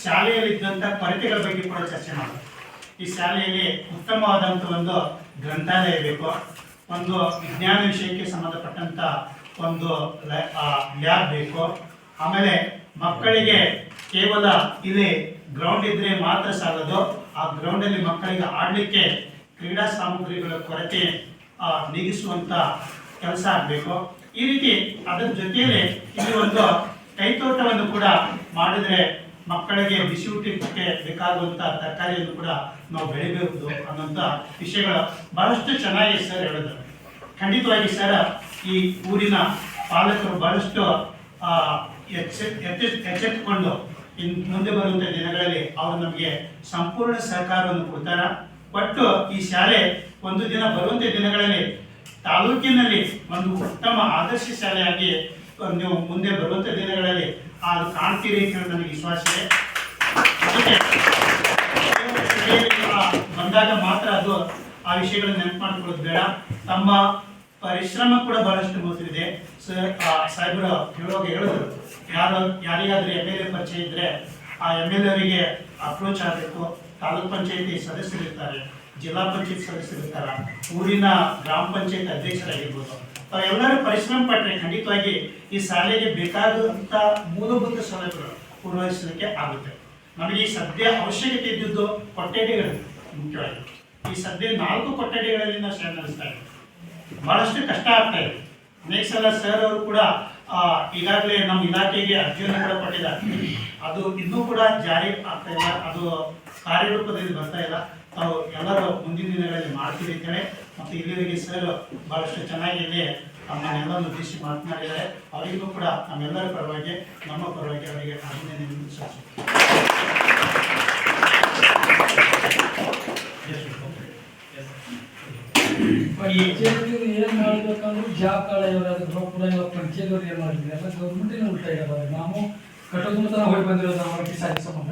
S1: ಶಾಲೆಯಲ್ಲಿದ್ದಂಥ ಕೊರತೆಗಳ ಬಗ್ಗೆ ಕೂಡ ಚರ್ಚೆ ಮಾಡೋದು. ಈ ಶಾಲೆಯಲ್ಲಿ ಉತ್ತಮವಾದಂಥ ಒಂದು ಗ್ರಂಥಾಲಯ ಬೇಕು, ಒಂದು ವಿಜ್ಞಾನ ವಿಷಯಕ್ಕೆ ಸಂಬಂಧಪಟ್ಟಂಥ ಒಂದು ಲ್ಯಾಬ್ ಬೇಕು, ಆಮೇಲೆ ಮಕ್ಕಳಿಗೆ ಕೇವಲ ಇಲ್ಲಿ ಗ್ರೌಂಡ್ ಇದ್ರೆ ಮಾತ್ರ ಸಾಲದು, ಆ ಗ್ರೌಂಡಲ್ಲಿ ಮಕ್ಕಳಿಗೆ ಆಡಲಿಕ್ಕೆ ಕ್ರೀಡಾ ಸಾಮಗ್ರಿಗಳ ಕೊರತೆ ನೀಗಿಸುವಂಥ ಕೆಲಸ ಆಗಬೇಕು. ಈ ರೀತಿ ಅದರ ಜೊತೆಯಲ್ಲಿ ಇಲ್ಲಿ ಒಂದು ಕೈತೋಟವನ್ನು ಕೂಡ ಮಾಡಿದ್ರೆ ಮಕ್ಕಳಿಗೆ ಬಿಸಿ ಊಟಕ್ಕೆ ಬೇಕಾಗುವಂಥ ತರಕಾರಿಯನ್ನು ಕೂಡ ನಾವು ಬೆಳಿಬಹುದು ಅನ್ನೋಂಥ ವಿಷಯಗಳು ಬಹಳಷ್ಟು ಚೆನ್ನಾಗಿ ಸರ್ ಹೇಳಿದ್ರು. ಖಂಡಿತವಾಗಿ ಸರ್ ಈ ಊರಿನ ಪಾಲಕರು ಬಹಳಷ್ಟು ಎಚ್ಚೆತ್ತುಕೊಂಡು ಮುಂದೆ ಬರುವಂಥ ದಿನಗಳಲ್ಲಿ ಅವರು ನಮಗೆ ಸಂಪೂರ್ಣ ಸಹಕಾರವನ್ನು ಕೊಡ್ತಾರೆ. ಒಟ್ಟು ಈ ಶಾಲೆ ಒಂದು ದಿನ ಬರುವಂಥ ದಿನಗಳಲ್ಲಿ ತಾಲೂಕಿನಲ್ಲಿ ಒಂದು ಉತ್ತಮ ಆದರ್ಶ ಶಾಲೆಯಾಗಿ ನೀವು ಮುಂದೆ ಬರುವಂಥ ದಿನಗಳಲ್ಲಿ ಅದು ಕಾಣ್ತೀರಿ ಅಂತ ನನಗೆ ವಿಶ್ವಾಸ ಇದೆ. ಅದಕ್ಕೆ ಬಂದಾಗ ಮಾತ್ರ ಅದು ಆ ವಿಷಯಗಳನ್ನು ನೆನಪು ಮಾಡಿಕೊಳ್ಳೋದು ಬೇಡ. ತಮ್ಮ ಪರಿಶ್ರಮ ಕೂಡ ಬಹಳಷ್ಟು ಮುಗಿದಿದೆ. ಸಾಹೇಬರು ಹೇಳುವಾಗ ಹೇಳಿದ್ರು, ಯಾರಿಗಾದ್ರೂ MLA ಪರಿಚಯ ಇದ್ರೆ ಆ MLA ಅವರಿಗೆ ಅಪ್ರೋಚ್ ಆಗಬೇಕು. ತಾಲೂಕ್ ಪಂಚಾಯತಿ ಸದಸ್ಯರಿರ್ತಾರೆ, ಜಿಲ್ಲಾ ಪಂಚಾಯತ್ ಸದಸ್ಯರಿರ್ತಾರೆ, ಊರಿನ ಗ್ರಾಮ ಪಂಚಾಯತ್ ಅಧ್ಯಕ್ಷರಾಗಿರ್ಬೋದು, ತಾವೆಲ್ಲರೂ ಪರಿಶ್ರಮ ಪಟ್ಟರೆ ಖಂಡಿತವಾಗಿ ಈ ಶಾಲೆಗೆ ಬೇಕಾದಂಥ ಮೂಲಭೂತ ಸೌಲಭ್ಯಗಳು ಪೂರೈಸಲಿಕ್ಕೆ ಆಗುತ್ತೆ. ನಮಗೆ ಈ ಸದ್ಯ ಅವಶ್ಯಕತೆ ಇದ್ದಿದ್ದು ಕೊಠಡಿಗಳು ಮುಖ್ಯವಾಗಿ. ಈ ಸದ್ಯ 4 ಕೊಠಡಿಗಳಲ್ಲಿ ನಾವು ಶಾಲೆ ನಡೆಸ್ತಾ ಇದ್ದೀವಿ. ಬಹಳಷ್ಟು ಕಷ್ಟ ಆಗ್ತಾ ಇದೆ. ಅನೇಕ ಸಲ ಸರ್ ಅವರು ಕೂಡ ಈಗಾಗಲೇ ನಮ್ಮ ಇಲಾಖೆಗೆ ಅರ್ಜಿಯನ್ನು ಕೂಡ ಕೊಟ್ಟಿದ್ದಾರೆ. ಅದು ಇನ್ನೂ ಕೂಡ ಜಾರಿ ಆಗ್ತಾ ಇಲ್ಲ, ಅದು ಕಾರ್ಯರೂಪದಲ್ಲಿ ಬರ್ತಾ ಇಲ್ಲ. ತಾವು ಎಲ್ಲರೂ ಮುಂದಿನ ದಿನಗಳಲ್ಲಿ ಮಾಡ್ತೀವಿ ಅಂತೇಳಿ ಮತ್ತು ಇಲ್ಲಿವರೆಗೆ ಸರ್ ಬಹಳಷ್ಟು ಚೆನ್ನಾಗಿ ಇಲ್ಲಿ ನಮ್ಮನ್ನೆಲ್ಲ ಉದ್ದೇಶಿಸಿ ಮಾತನಾಡಿದ್ದಾರೆ. ಅವರಿಗೂ ಕೂಡ ನಮ್ಮೆಲ್ಲರ ಪರವಾಗಿ ನಮ್ಮ ಪರವಾಗಿ ಅವರಿಗೆ ಅಭಿನಂದನೆ
S4: ಏನ್ ಮಾಡ್ಬೇಕಂದ್ರೆ ಜಾಬ್ ಕಾರ್ಡ್ ಪಂಚಾಯತ್ ಅವ್ರು ಏನ್ ಮಾಡಿದ್ರು ಎಲ್ಲ ಗೌರ್ಮೆಂಟ್ ಉಲ್ಟಾ ಇದ್ದಾರೆ. ನಾವು ಕಟ್ಟೋದು ಹೋಗಿ ಬಂದಿರೋದು ನಮ್ಮ ಸಂಬಂಧ